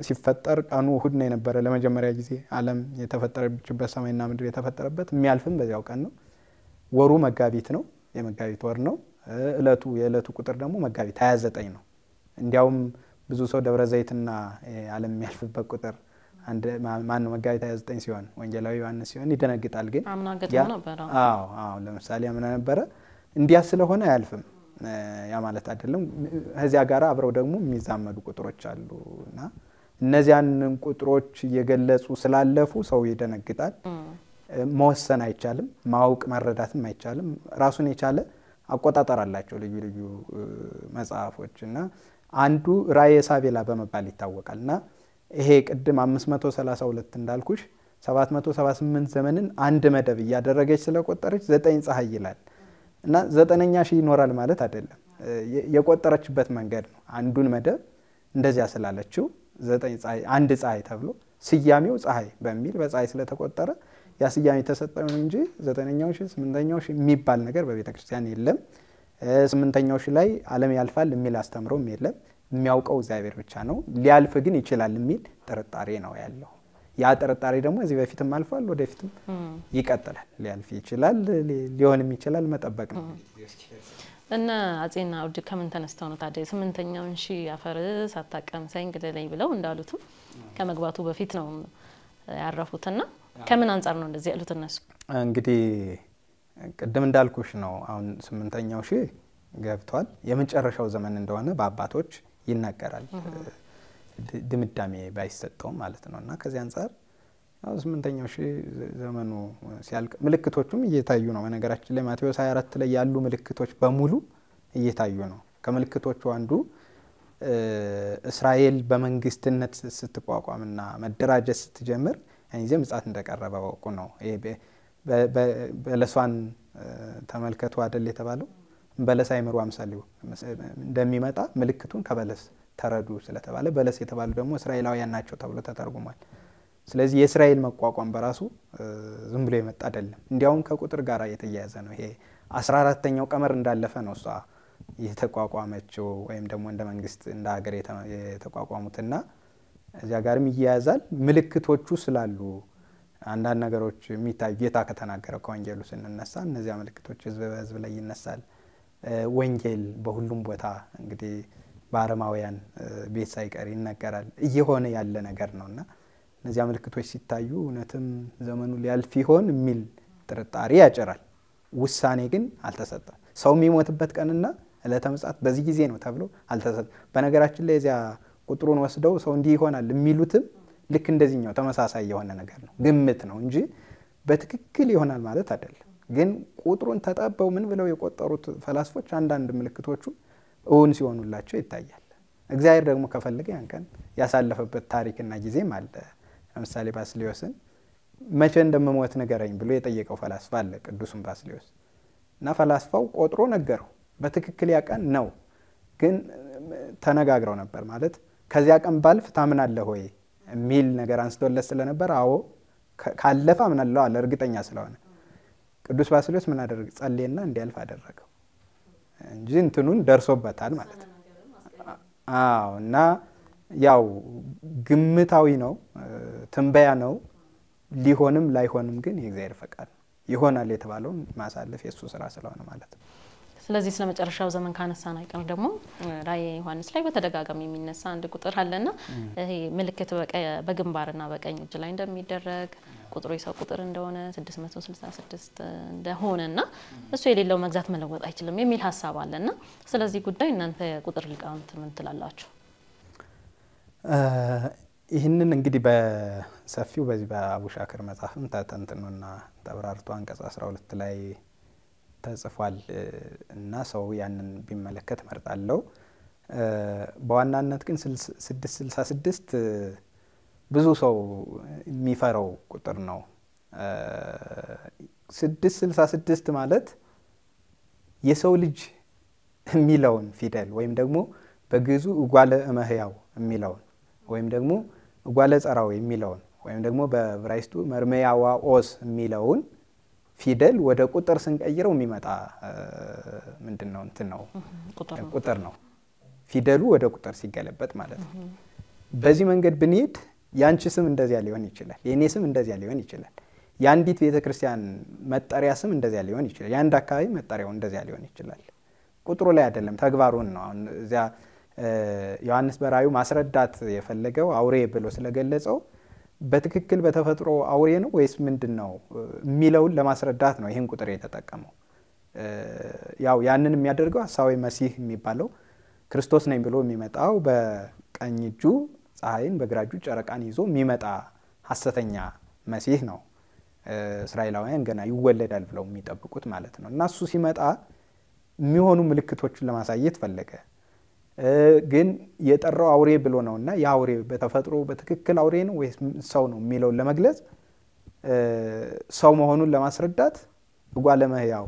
[SPEAKER 2] ሲፈጠር ቀኑ እሁድ ነው የነበረ ለመጀመሪያ ጊዜ ዓለም የተፈጠረችበት ሰማይና ምድር የተፈጠረበት የሚያልፍም በዚያው ቀን ነው። ወሩ መጋቢት ነው፣ የመጋቢት ወር ነው። የዕለቱ ቁጥር ደግሞ መጋቢት 29 ነው። እንዲያውም ብዙ ሰው ደብረ ዘይትና ዓለም የሚያልፍበት ቁጥር ማን ነው መጋቢት 29 ሲሆን ወንጌላዊ ዮሐንስ ሲሆን ይደነግጣል። ግን ለምሳሌ አምና ነበረ እንዲያ ስለሆነ አያልፍም ያ ማለት አይደለም። ከዚያ ጋር አብረው ደግሞ የሚዛመዱ ቁጥሮች አሉና እነዚያን ቁጥሮች እየገለጹ ስላለፉ ሰው ይደነግጣል። መወሰን አይቻልም፣ ማወቅ መረዳትም አይቻልም። ራሱን የቻለ አቆጣጠር አላቸው ልዩ ልዩ መጽሐፎችና አንዱ ራእየ ሳቤላ በመባል ይታወቃልና ይሄ ቅድም 532 እንዳልኩሽ 778 ዘመንን አንድ መደብ እያደረገች ስለቆጠረች 9 ፀሐይ ይላል እና 9ኛ ሺህ ይኖራል ማለት አይደለም። የቆጠረችበት መንገድ ነው። አንዱን መደብ እንደዚያ ስላለችው 9 ፀሐይ አንድ ፀሐይ ተብሎ ስያሜው ፀሐይ በሚል በፀሐይ ስለተቆጠረ ያ ስያሜ ተሰጠው እንጂ 9ኛው ሺህ 8ኛው ሺህ የሚባል ነገር በቤተ ክርስቲያን የለም። 8ኛው ሺህ ላይ ዓለም ያልፋል የሚል አስተምሮም የለም። የሚያውቀው እግዚአብሔር ብቻ ነው። ሊያልፍ ግን ይችላል የሚል ጥርጣሬ ነው ያለው። ያ ጥርጣሬ ደግሞ እዚህ በፊትም አልፏል፣ ወደፊትም ይቀጥላል። ሊያልፍ ይችላል፣ ሊሆንም ይችላል፣ መጠበቅ ነው።
[SPEAKER 1] እና አጼና አውድ ከምን ተነስተው ነው ታዲያ 8ኛውን ሺህ አፈር ሳታቀምሰኝ ግደለኝ ብለው እንዳሉትም ከመግባቱ በፊት ነው ያረፉትና ከምን አንፃር ነው እንደዚህ ያሉት እነሱ?
[SPEAKER 2] እንግዲህ ቅድም እንዳልኩሽ ነው። አሁን 8ኛው ሺህ ገብቷል። የመጨረሻው ዘመን እንደሆነ በአባቶች ይናገራል። ድምዳሜ ባይሰጠውም ማለት ነውና ከዚህ አንፃር 8ኛው ሺህ ዘመኑ ሲያልቅ ምልክቶቹም እየታዩ ነው። በነገራችን ላይ ማቴዎስ 24 ላይ ያሉ ምልክቶች በሙሉ እየታዩ ነው። ከምልክቶቹ አንዱ እስራኤል በመንግስትነት ስትቋቋምና መደራጀት ስትጀምር ያን ጊዜ ምጽአት እንደቀረበ ወቁ ነው። በለሷን ተመልከቱ አይደል የተባለው በለስ አይምሩ አምሳሌው እንደሚመጣ ምልክቱን ከበለስ ተረዱ ስለተባለ በለስ የተባሉ ደግሞ እስራኤላውያን ናቸው ተብሎ ተተርጉሟል። ስለዚህ የእስራኤል መቋቋም በራሱ ዝም ብሎ የመጣ አይደለም። እንዲያውም ከቁጥር ጋር የተያያዘ ነው። ይሄ 14ኛው ቀመር እንዳለፈ ነው እሷ የተቋቋመችው ወይም ደግሞ እንደ መንግስት እንደ ሀገር የተቋቋሙትና እዚያ ጋርም ይያያዛል። ምልክቶቹ ስላሉ አንዳንድ ነገሮች የሚታዩ ጌታ ከተናገረው ከወንጌሉ ስንነሳ እነዚያ ምልክቶች ህዝብ ላይ ይነሳል። ወንጌል በሁሉም ቦታ እንግዲህ በአረማውያን ቤት ሳይቀር ይነገራል። እየሆነ ያለ ነገር ነውና እነዚያ ምልክቶች ሲታዩ እውነትም ዘመኑ ሊያልፍ ይሆን የሚል ጥርጣሬ ያጭራል። ውሳኔ ግን አልተሰጠም። ሰው የሚሞትበት ቀንና ዕለተ ምጽአት በዚህ ጊዜ ነው ተብሎ አልተሰጠም። በነገራችን ላይ እዚያ ቁጥሩን ወስደው ሰው እንዲህ ይሆናል የሚሉትም ልክ እንደዚህኛው ተመሳሳይ የሆነ ነገር ነው፣ ግምት ነው እንጂ በትክክል ይሆናል ማለት አይደለም። ግን ቁጥሩን ተጠበው ምን ብለው የቆጠሩት ፈላስፎች አንዳንድ ምልክቶቹ እውን ሲሆኑላቸው ይታያል። እግዚአብሔር ደግሞ ከፈለገ ያን ቀን ያሳለፈበት ታሪክና ጊዜም አለ። ለምሳሌ ባስልዮስን መቼ እንደምሞት ንገረኝ ብሎ የጠየቀው ፈላስፋ አለ፣ ቅዱስም ባስልዮስ እና ፈላስፋው ቆጥሮ ነገረው። በትክክል ያ ቀን ነው፣ ግን ተነጋግረው ነበር ማለት ከዚያ ቀን ባልፍ ታምናለህ ወይ የሚል ነገር አንስቶለት ስለነበር አዎ ካለፈ አምናለሁ አለ፣ እርግጠኛ ስለሆነ። ቅዱስ ባስልዮስ ምን አደረገ? ጸልየና እንዲያልፍ አደረገው እንጂ እንትኑን ደርሶበታል ማለት ነው። አዎ እና ያው ግምታዊ ነው፣ ትንበያ ነው። ሊሆንም ላይሆንም ግን የእግዚአብሔር ፈቃድ ነው። ይሆናል የተባለውን ማሳለፍ የሱ ስራ ስለሆነ ማለት ነው።
[SPEAKER 1] ስለዚህ ስለመጨረሻው ዘመን ካነሳን አይቀር ደግሞ ራእየ ዮሐንስ ላይ በተደጋጋሚ የሚነሳ አንድ ቁጥር አለና ይሄ ምልክት በግንባርና በቀኝ እጅ ላይ እንደሚደረግ ቁጥሩ የሰው ቁጥር እንደሆነ 666 እንደሆነና እሱ የሌለው መግዛት መለወጥ አይችልም የሚል ሐሳብ አለና ስለዚህ ጉዳይ እናንተ ቁጥር ሊቃውንት ምን ትላላችሁ?
[SPEAKER 2] ይህንን እንግዲህ በሰፊው በዚህ በአቡሻክር መጽሐፍም ተተንትኖና ተብራርቶ አንቀጽ 12 ላይ ተጽፏል እና ሰው ያንን ቢመለከት መርጣለው። በዋናነት ግን 666 ብዙ ሰው የሚፈራው ቁጥር ነው። 666 ማለት የሰው ልጅ የሚለውን ፊደል ወይም ደግሞ በግዕዙ እጓለ እመሕያው የሚለውን ወይም ደግሞ እጓለ ጸራው የሚለውን ወይም ደግሞ በዕብራይስጡ መርሜያዋ ኦስ የሚለውን ፊደል ወደ ቁጥር ስንቀይረው የሚመጣ ምንድነው እንትን ነው ቁጥር ነው። ፊደሉ ወደ ቁጥር ሲገለበጥ ማለት ነው። በዚህ መንገድ ብንሄድ ያንቺ ስም እንደዚያ ሊሆን ይችላል፣ የኔ ስም እንደዚያ ሊሆን ይችላል፣ የአንዲት ቤተክርስቲያን መጠሪያ ስም እንደዚያ ሊሆን ይችላል፣ የአንድ አካባቢ መጠሪያው እንደዚያ ሊሆን ይችላል። ቁጥሩ ላይ አይደለም ተግባሩን ነው። አሁን እዚያ ዮሐንስ በራእዩ ማስረዳት የፈለገው አውሬ ብሎ ስለገለጸው በትክክል በተፈጥሮ አውሬ ነው ወይስ ምንድነው የሚለውን ለማስረዳት ነው ይሄን ቁጥር የተጠቀመው። ያው ያንን የሚያደርገው ሐሳዊ መሲህ የሚባለው ክርስቶስ ነኝ ብሎ የሚመጣው በቀኝ እጁ ፀሐይን በግራ እጁ ጨረቃን ይዞ የሚመጣ ሐሰተኛ መሲህ ነው። እስራኤላውያን ገና ይወለዳል ብለው የሚጠብቁት ማለት ነው። እና እሱ ሲመጣ የሚሆኑ ምልክቶችን ለማሳየት ፈለገ። ግን የጠራው አውሬ ብሎ ነውና ያ አውሬ በተፈጥሮ በትክክል አውሬ ነው ወይስ ሰው ነው የሚለውን ለመግለጽ ሰው መሆኑን ለማስረዳት እጓለ እመሕያው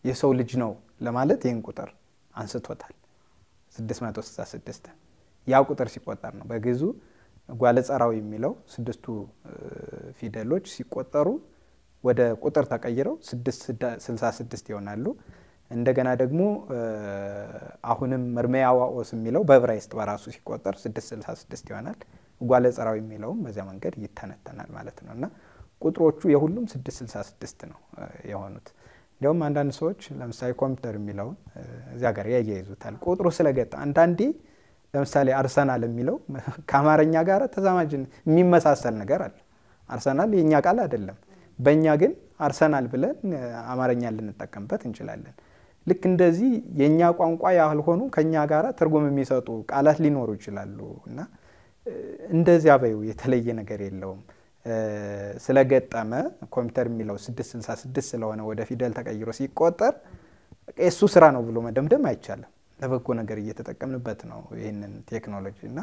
[SPEAKER 2] የሰው ልጅ ነው ለማለት ይሄን ቁጥር አንስቶታል። 666 ያ ቁጥር ሲቆጠር ነው በግዕዙ እጓለ ጸራው የሚለው ስድስቱ ፊደሎች ሲቆጠሩ ወደ ቁጥር ተቀይረው 666 ይሆናሉ። እንደገና ደግሞ አሁንም መርሜያዋ ኦስ የሚለው በዕብራይስጥ በራሱ ሲቆጠር 666 ይሆናል። እጓለ ጸራው የሚለውም በዚያ መንገድ ይተነተናል ማለት ነው። እና ቁጥሮቹ የሁሉም 666 ነው የሆኑት። እንዲያውም አንዳንድ ሰዎች ለምሳሌ ኮምፒውተር የሚለውን እዚያ ጋር ያያይዙታል ቁጥሩ ስለገጠ። አንዳንዴ ለምሳሌ አርሰናል የሚለው ከአማርኛ ጋር ተዛማጅ የሚመሳሰል ነገር አለ። አርሰናል የኛ ቃል አይደለም፣ በእኛ ግን አርሰናል ብለን አማርኛ ልንጠቀምበት እንችላለን። ልክ እንደዚህ የኛ ቋንቋ ያልሆኑ ከኛ ጋር ትርጉም የሚሰጡ ቃላት ሊኖሩ ይችላሉ እና እንደዚያ በዩ የተለየ ነገር የለውም። ስለገጠመ ኮምፒውተር የሚለው 666 ስለሆነ ወደ ፊደል ተቀይሮ ሲቆጠር እሱ ስራ ነው ብሎ መደምደም አይቻልም። ለበጎ ነገር እየተጠቀምንበት ነው ይሄንን ቴክኖሎጂ እና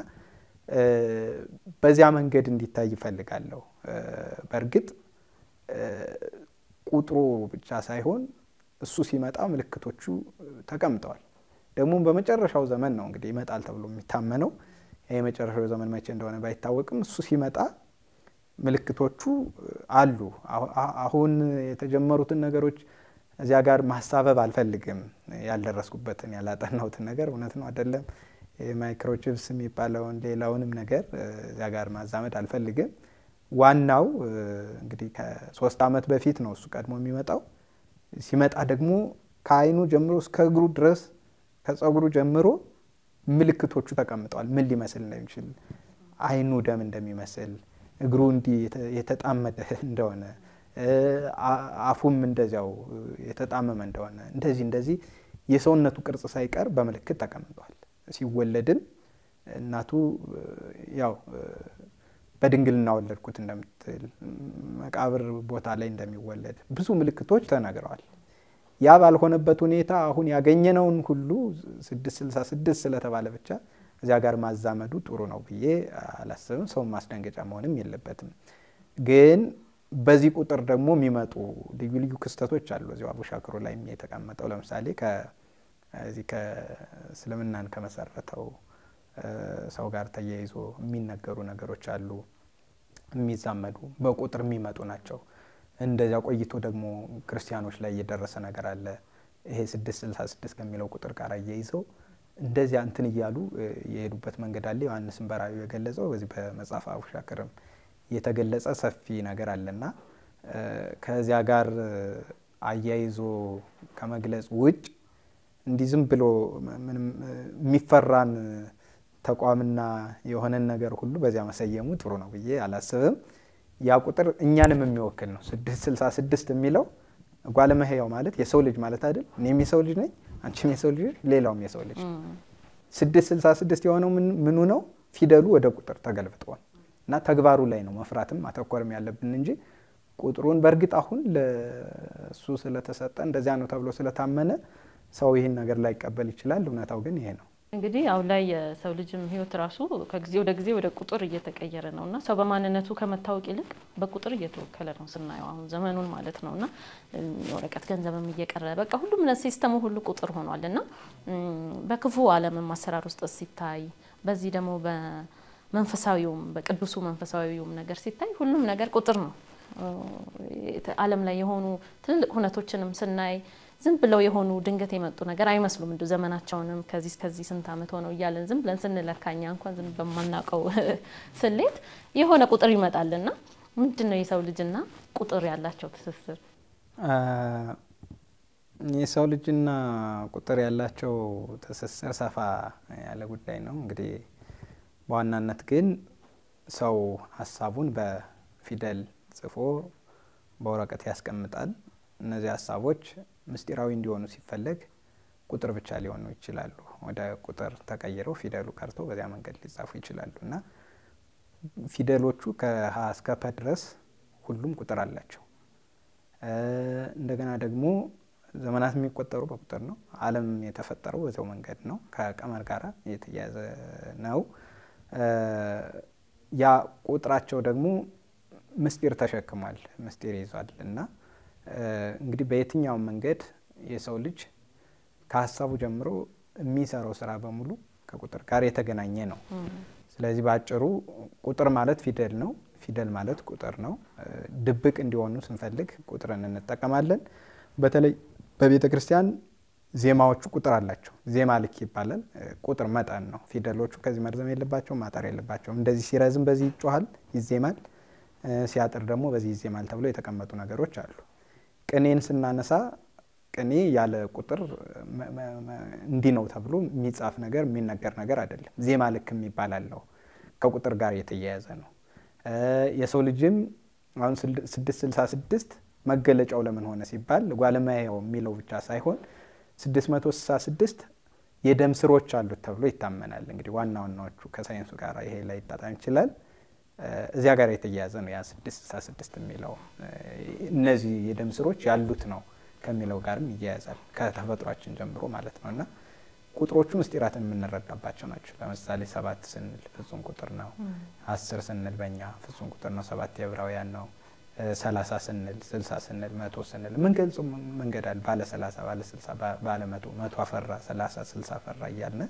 [SPEAKER 2] በዚያ መንገድ እንዲታይ ይፈልጋለሁ። በእርግጥ ቁጥሩ ብቻ ሳይሆን እሱ ሲመጣ ምልክቶቹ ተቀምጠዋል። ደግሞ በመጨረሻው ዘመን ነው እንግዲህ ይመጣል ተብሎ የሚታመነው። የመጨረሻው ዘመን መቼ እንደሆነ ባይታወቅም እሱ ሲመጣ ምልክቶቹ አሉ። አሁን የተጀመሩትን ነገሮች እዚያ ጋር ማሳበብ አልፈልግም። ያልደረስኩበትን ያላጠናሁትን ነገር እውነት ነው አይደለም ማይክሮቺፕስ የሚባለውን ሌላውንም ነገር እዚያ ጋር ማዛመድ አልፈልግም። ዋናው እንግዲህ ከ3 ዓመት በፊት ነው እሱ ቀድሞ የሚመጣው። ሲመጣ ደግሞ ከአይኑ ጀምሮ እስከ እግሩ ድረስ ከጸጉሩ ጀምሮ ምልክቶቹ ተቀምጠዋል። ምን ሊመስል እንደሚችል አይኑ ደም እንደሚመስል፣ እግሩ እንዲህ የተጣመደ እንደሆነ፣ አፉም እንደዚያው የተጣመመ እንደሆነ እንደዚህ የሰውነቱ ቅርጽ ሳይቀር በምልክት ተቀምጧል። ሲወለድም እናቱ ያው በድንግልና ወለድኩት እንደምትል መቃብር ቦታ ላይ እንደሚወለድ ብዙ ምልክቶች ተነግረዋል። ያ ባልሆነበት ሁኔታ አሁን ያገኘነውን ሁሉ 666 ስለተባለ ብቻ እዚያ ጋር ማዛመዱ ጥሩ ነው ብዬ አላስብም። ሰው ማስደንገጫ መሆንም የለበትም። ግን በዚህ ቁጥር ደግሞ የሚመጡ ልዩ ልዩ ክስተቶች አሉ። እዚሁ አቡሻክሩ ላይ የተቀመጠው ለምሳሌ ከዚህ ከእስልምናን ከመሰረተው ሰው ጋር ተያይዞ የሚነገሩ ነገሮች አሉ። የሚዛመዱ በቁጥር የሚመጡ ናቸው። እንደዛ ቆይቶ ደግሞ ክርስቲያኖች ላይ የደረሰ ነገር አለ። ይሄ 666 ከሚለው ቁጥር ጋር አያይዘው እንደዚያ እንትን እያሉ የሄዱበት መንገድ አለ። ዮሐንስም በራእዩ የገለጸው በዚህ በመጽሐፈ አቡሻክርም የተገለጸ ሰፊ ነገር አለና ከዚያ ጋር አያይዞ ከመግለጽ ውጭ እንዲህ ዝም ብሎ ምንም የሚፈራን ተቋምና የሆነን ነገር ሁሉ በዚያ መሰየሙ ጥሩ ነው ብዬ አላስብም። ያ ቁጥር እኛንም የሚወክል ነው። 666 የሚለው ጓለመህያው ማለት የሰው ልጅ ማለት አይደል? እኔም የሰው ልጅ ነኝ፣ አንቺም የሰው ልጅ፣ ሌላውም የሰው ልጅ። 666 የሆነው ምኑ ነው? ፊደሉ ወደ ቁጥር ተገልብጧል እና ተግባሩ ላይ ነው መፍራትም ማተኮርም ያለብን እንጂ ቁጥሩን በእርግጥ አሁን ለሱ ስለተሰጠ እንደዚያ ነው ተብሎ ስለታመነ ሰው ይህን ነገር ላይቀበል ይችላል። እውነታው ግን ይሄ ነው።
[SPEAKER 1] እንግዲህ አሁን ላይ የሰው ልጅም ህይወት ራሱ ከጊዜ ወደ ጊዜ ወደ ቁጥር እየተቀየረ ነውና ሰው በማንነቱ ከመታወቅ ይልቅ በቁጥር እየተወከለ ነው ስናየው አሁን ዘመኑን ማለት ነውና የወረቀት ገንዘብም እየቀረ በቃ ሁሉም ሲስተሙ ሁሉ ቁጥር ሆኗልና በክፉ ዓለምም አሰራር ውስጥ ሲታይ በዚህ ደግሞ በመንፈሳዊውም በቅዱሱ መንፈሳዊውም ነገር ሲታይ ሁሉም ነገር ቁጥር ነው። ዓለም ላይ የሆኑ ትልልቅ ሁነቶችንም ስናይ ዝም ብለው የሆኑ ድንገት የመጡ ነገር አይመስሉም። እንደ ዘመናቸውንም ከዚህ እስከዚህ ስንት አመት ሆነው እያለን ዝም ብለን ስንለካኛ እንኳን ዝም በማናውቀው ስሌት የሆነ ቁጥር ይመጣልና ምንድነው የሰው ልጅና ቁጥር ያላቸው ትስስር?
[SPEAKER 2] የሰው ልጅና ቁጥር ያላቸው ትስስር ሰፋ ያለ ጉዳይ ነው። እንግዲህ በዋናነት ግን ሰው ሀሳቡን በፊደል ጽፎ በወረቀት ያስቀምጣል። እነዚህ ሀሳቦች ምስጢራዊ እንዲሆኑ ሲፈለግ ቁጥር ብቻ ሊሆኑ ይችላሉ። ወደ ቁጥር ተቀይረው ፊደሉ ቀርቶ በዚያ መንገድ ሊጻፉ ይችላሉ እና ፊደሎቹ ከሀ እስከ ፐ ድረስ ሁሉም ቁጥር አላቸው። እንደገና ደግሞ ዘመናት የሚቆጠሩ በቁጥር ነው። ዓለም የተፈጠረው በዛው መንገድ ነው። ከቀመር ጋር የተያያዘ ነው። ያ ቁጥራቸው ደግሞ ምስጢር ተሸክሟል፣ ምስጢር ይዟል እና እንግዲህ በየትኛውም መንገድ የሰው ልጅ ከሀሳቡ ጀምሮ የሚሰራው ስራ በሙሉ ከቁጥር ጋር የተገናኘ ነው። ስለዚህ ባጭሩ ቁጥር ማለት ፊደል ነው፣ ፊደል ማለት ቁጥር ነው። ድብቅ እንዲሆኑ ስንፈልግ ቁጥርን እንጠቀማለን። በተለይ በቤተ ክርስቲያን ዜማዎቹ ቁጥር አላቸው። ዜማ ልክ ይባላል። ቁጥር መጠን ነው። ፊደሎቹ ከዚህ መርዘም የለባቸውም፣ ማጠር የለባቸውም። እንደዚህ ሲረዝም በዚህ ይጮሃል፣ ይዜማል፣ ሲያጥር ደግሞ በዚህ ይዜማል ተብሎ የተቀመጡ ነገሮች አሉ። ቅኔን ስናነሳ ቅኔ ያለ ቁጥር እንዲህ ነው ተብሎ የሚጻፍ ነገር የሚነገር ነገር አይደለም። ዜማ ልክ የሚባል አለው፣ ከቁጥር ጋር የተያያዘ ነው። የሰው ልጅም አሁን 666 መገለጫው ለምን ሆነ ሲባል ጓለማያው የሚለው ብቻ ሳይሆን 666 የደም ስሮች አሉት ተብሎ ይታመናል። እንግዲህ ዋና ዋናዎቹ ከሳይንሱ ጋር ይሄ ላይ ይጣጣም ይችላል። እዚያ ጋር የተያያዘ ነው ያ 666 የሚለው እነዚህ የደም ስሮች ያሉት ነው ከሚለው ጋርም ይያያዛል ከተፈጥሯችን ጀምሮ ማለት ነው። እና ቁጥሮቹ ምስጢራትን የምንረዳባቸው ናቸው። ለምሳሌ 7 ስንል ፍጹም ቁጥር ነው። 10 ስንል በእኛ ፍጹም ቁጥር ነው። 7 የዕብራውያን ነው። 30 ስንል 60 ስንል 100 ስንል ምን ገልጾ መንገድ አለ። ባለ 30 ባለ 60 ባለ 100 100 አፈራ 30 60 አፈራ እያልን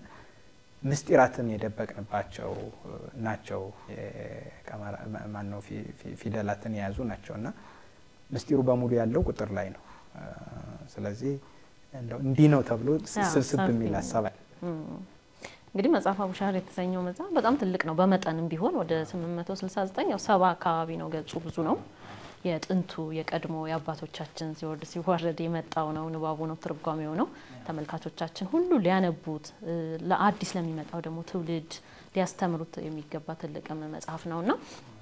[SPEAKER 2] ምስጢራትን የደበቅንባቸው ናቸው። ማነው ፊደላትን የያዙ ናቸውና ምስጢሩ በሙሉ ያለው ቁጥር ላይ ነው። ስለዚህ እንዲህ ነው ተብሎ ስብስብ የሚል ሀሳብ አለ።
[SPEAKER 1] እንግዲህ መጽሐፈ አቡሻህር የተሰኘው መጽሐፍ በጣም ትልቅ ነው። በመጠንም ቢሆን ወደ 869 ያው 70 አካባቢ ነው። ገጹ ብዙ ነው። የጥንቱ የቀድሞ የአባቶቻችን ሲወርድ ሲዋረድ የመጣው ነው። ንባቡ ነው፣ ትርጓሜው ነው። ተመልካቾቻችን ሁሉ ሊያነቡት ለአዲስ ለሚመጣው ደግሞ ትውልድ ሊያስተምሩት የሚገባ ትልቅ መጽሐፍ ነውና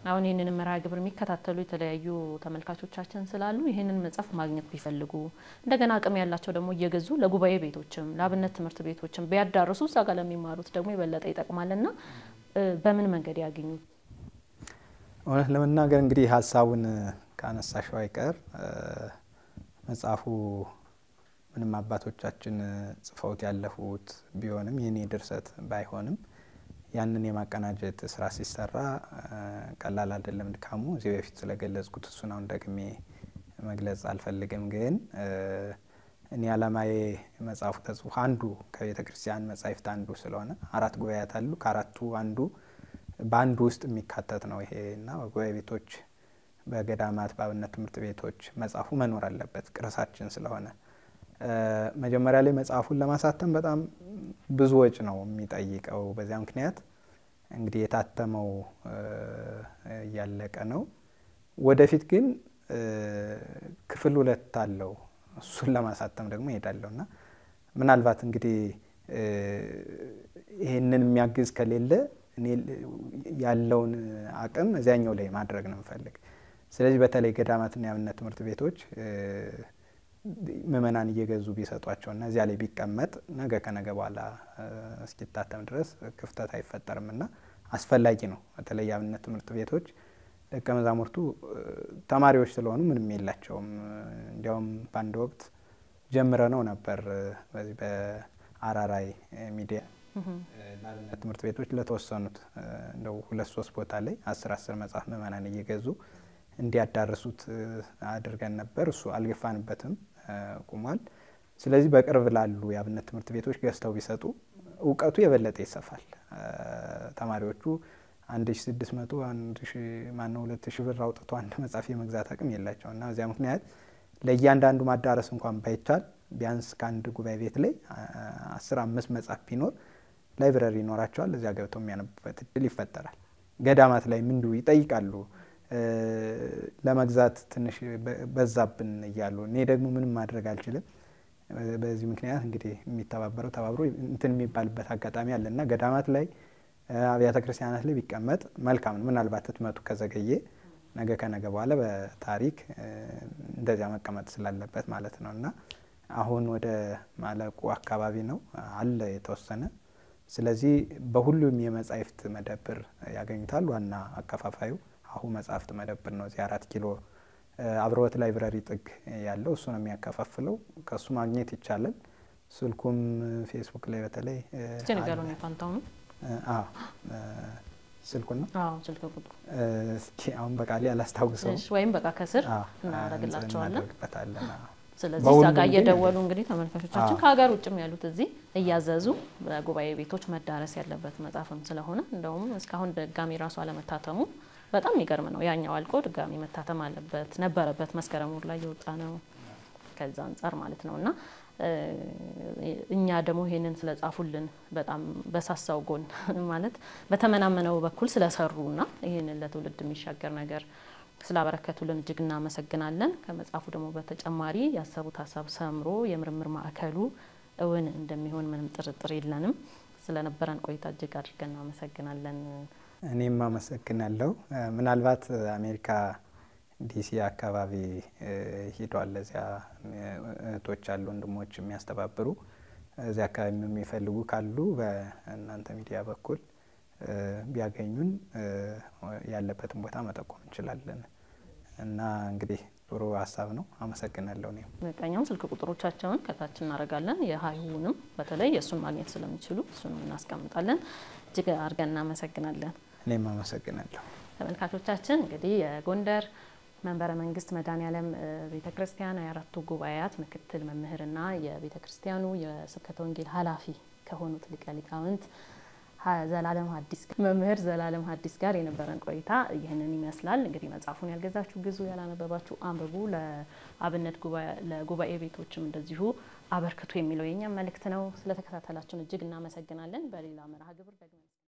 [SPEAKER 1] አሁን ይሄንን መርሃ ግብር የሚከታተሉ የተለያዩ ተመልካቾቻችን ስላሉ ይሄንን መጽሐፍ ማግኘት ቢፈልጉ እንደገና አቅም ያላቸው ደግሞ እየገዙ ለጉባኤ ቤቶችም ለአብነት ትምህርት ቤቶችም ቢያዳርሱ እዛ ጋር ለሚማሩት ደግሞ የበለጠ ይጠቅማልና በምን መንገድ ያገኙ?
[SPEAKER 2] እውነት ለመናገር እንግዲህ ሀሳቡን ካነሳሽው አይቀር መጽሐፉ ምንም አባቶቻችን ጽፈውት ያለፉት ቢሆንም የኔ ድርሰት ባይሆንም ያንን የማቀናጀት ስራ ሲሰራ ቀላል አይደለም ድካሙ። እዚህ በፊት ስለገለጽኩት እሱን አሁን ደግሜ መግለጽ አልፈልግም። ግን እኔ ዓላማዬ መጽሐፉ ተጽፎ አንዱ ከቤተ ክርስቲያን መጻሕፍት አንዱ ስለሆነ 4 ጉባኤያት አሉ። ከአራቱ አንዱ በአንዱ ውስጥ የሚካተት ነው ይሄ እና በጉባኤ ቤቶች፣ በገዳማት፣ በአብነት ትምህርት ቤቶች መጽሐፉ መኖር አለበት ቅርሳችን ስለሆነ መጀመሪያ ላይ መጽሐፉን ለማሳተም በጣም ብዙ ወጪ ነው የሚጠይቀው። በዚያ ምክንያት እንግዲህ የታተመው እያለቀ ነው። ወደፊት ግን ክፍል 2 አለው። እሱን ለማሳተም ደግሞ እሄዳለሁና ምናልባት እንግዲህ ይህንን የሚያግዝ ከሌለ እኔ ያለውን አቅም እዚያኛው ላይ ማድረግ ነው የምፈልግ። ስለዚህ በተለይ ገዳማትና የአብነት ትምህርት ቤቶች ምእመናን እየገዙ ቢሰጧቸውና እዚያ ላይ ቢቀመጥ ነገ ከነገ በኋላ እስኪታተም ድረስ ክፍተት አይፈጠርም እና አስፈላጊ ነው። በተለይ የአብነት ትምህርት ቤቶች ደቀ መዛሙርቱ ተማሪዎች ስለሆኑ ምንም የላቸውም። እንዲያውም በአንድ ወቅት ጀምረ ነው ነበር በዚህ በአራራይ ሚዲያ ለአብነት ትምህርት ቤቶች ለተወሰኑት እንደው 2-3 ቦታ ላይ 10 መጽሐፍ ምእመናን እየገዙ እንዲያዳርሱት አድርገን ነበር። እሱ አልገፋንበትም፣ ቁሟል። ስለዚህ በቅርብ ላሉ የአብነት ትምህርት ቤቶች ገዝተው ቢሰጡ እውቀቱ የበለጠ ይሰፋል። ተማሪዎቹ 1600 2000 ብር አውጥቶ አንድ መጽሐፍ የመግዛት አቅም የላቸው እና በዚያ ምክንያት ለእያንዳንዱ ማዳረስ እንኳን ባይቻል ቢያንስ ከአንድ ጉባኤ ቤት ላይ 15 መጽሐፍ ቢኖር ላይብረሪ ይኖራቸዋል። እዚያ ገብተው የሚያነቡበት እድል ይፈጠራል። ገዳማት ላይ ምንዱ ይጠይቃሉ ለመግዛት ትንሽ በዛብን እያሉ እኔ ደግሞ ምንም ማድረግ አልችልም። በዚህ ምክንያት እንግዲህ የሚተባበረው ተባብሮ እንትን የሚባልበት አጋጣሚ አለና ገዳማት ላይ አብያተ ክርስቲያናት ላይ ቢቀመጥ መልካም ነው። ምናልባት ህትመቱ ከዘገየ ነገ ከነገ በኋላ በታሪክ እንደዚያ መቀመጥ ስላለበት ማለት ነው እና አሁን ወደ ማለቁ አካባቢ ነው አለ የተወሰነ። ስለዚህ በሁሉም የመጻሕፍት መደብር ያገኙታል። ዋና አከፋፋዩ አሁን መጽሐፍት መደብር ነው። እዚህ 4 ኪሎ አብሮት ላይብረሪ ጥግ ያለው እሱ ነው የሚያከፋፍለው። ከሱ ማግኘት ይቻላል። ስልኩም ፌስቡክ ላይ በተለይ
[SPEAKER 1] ነገሩን ይፋንታው ነው።
[SPEAKER 2] ስልኩን ነው።
[SPEAKER 1] ስልክ ቁጥሩ
[SPEAKER 2] እስኪ አሁን በቃሌ አላስታውሰውም።
[SPEAKER 1] ወይም በቃ ከስር እናደርግላቸዋለን። ስለዚህ
[SPEAKER 2] በሁሉም
[SPEAKER 1] ዛጋ እየደወሉ እንግዲህ ተመልካቾቻችን ከሀገር ውጭም ያሉት እዚህ እያዘዙ በጉባኤ ቤቶች መዳረስ ያለበት መጽሐፍም ስለሆነ እንደውም እስካሁን ድጋሚ ራሱ አለመታተሙ በጣም የሚገርም ነው። ያኛው አልቆ ድጋሚ መታተም አለበት ነበረበት። መስከረም ወር ላይ የወጣ ነው ከዛ አንፃር ማለት ነውና እኛ ደግሞ ይሄንን ስለጻፉልን በጣም በሳሳው ጎን ማለት በተመናመነው በኩል ስለሰሩና ይሄንን ለትውልድ የሚሻገር ነገር ስላበረከቱልን እጅግ እናመሰግናለን። ከመጽሐፉ ደግሞ በተጨማሪ ያሰቡት ሀሳብ ሰምሮ የምርምር ማዕከሉ እውን እንደሚሆን ምንም ጥርጥር የለንም። ስለነበረን ቆይታ እጅግ አድርገን እናመሰግናለን።
[SPEAKER 2] እኔም አመሰግናለሁ። ምናልባት አሜሪካ ዲሲ አካባቢ ሄዷል። እዚያ እህቶች አሉ ወንድሞች የሚያስተባብሩ እዚያ አካባቢ የሚፈልጉ ካሉ በእናንተ ሚዲያ በኩል ቢያገኙን ያለበትን ቦታ መጠቆም እንችላለን እና እንግዲህ ጥሩ ሀሳብ ነው። አመሰግናለሁ። እኔም
[SPEAKER 1] በቀኛም ስልክ ቁጥሮቻቸውን ከታች እናደርጋለን። የሀይሁንም በተለይ የእሱን ማግኘት ስለሚችሉ እሱንም እናስቀምጣለን። እጅግ አድርገን እናመሰግናለን።
[SPEAKER 2] እኔም አመሰግናለሁ።
[SPEAKER 1] ተመልካቾቻችን እንግዲህ የጎንደር መንበረ መንግስት መድኃኔዓለም ቤተክርስቲያን 24ቱ ጉባኤያት ምክትል መምህርና የቤተክርስቲያኑ የስብከተ ወንጌል ኃላፊ ከሆኑት ሊቀ ሊቃውንት ዘላለም ሐዲስ መምህር ዘላለም ሐዲስ ጋር የነበረን ቆይታ ይህንን ይመስላል። እንግዲህ መጽሐፉን ያልገዛችሁ ግዙ፣ ያላነበባችሁ አንብቡ፣ ለአብነት ለጉባኤ ቤቶችም እንደዚሁ አበርክቱ የሚለው የኛ መልእክት ነው። ስለተከታተላችሁን እጅግ እናመሰግናለን። በሌላ መርሃ ግብር ደግመን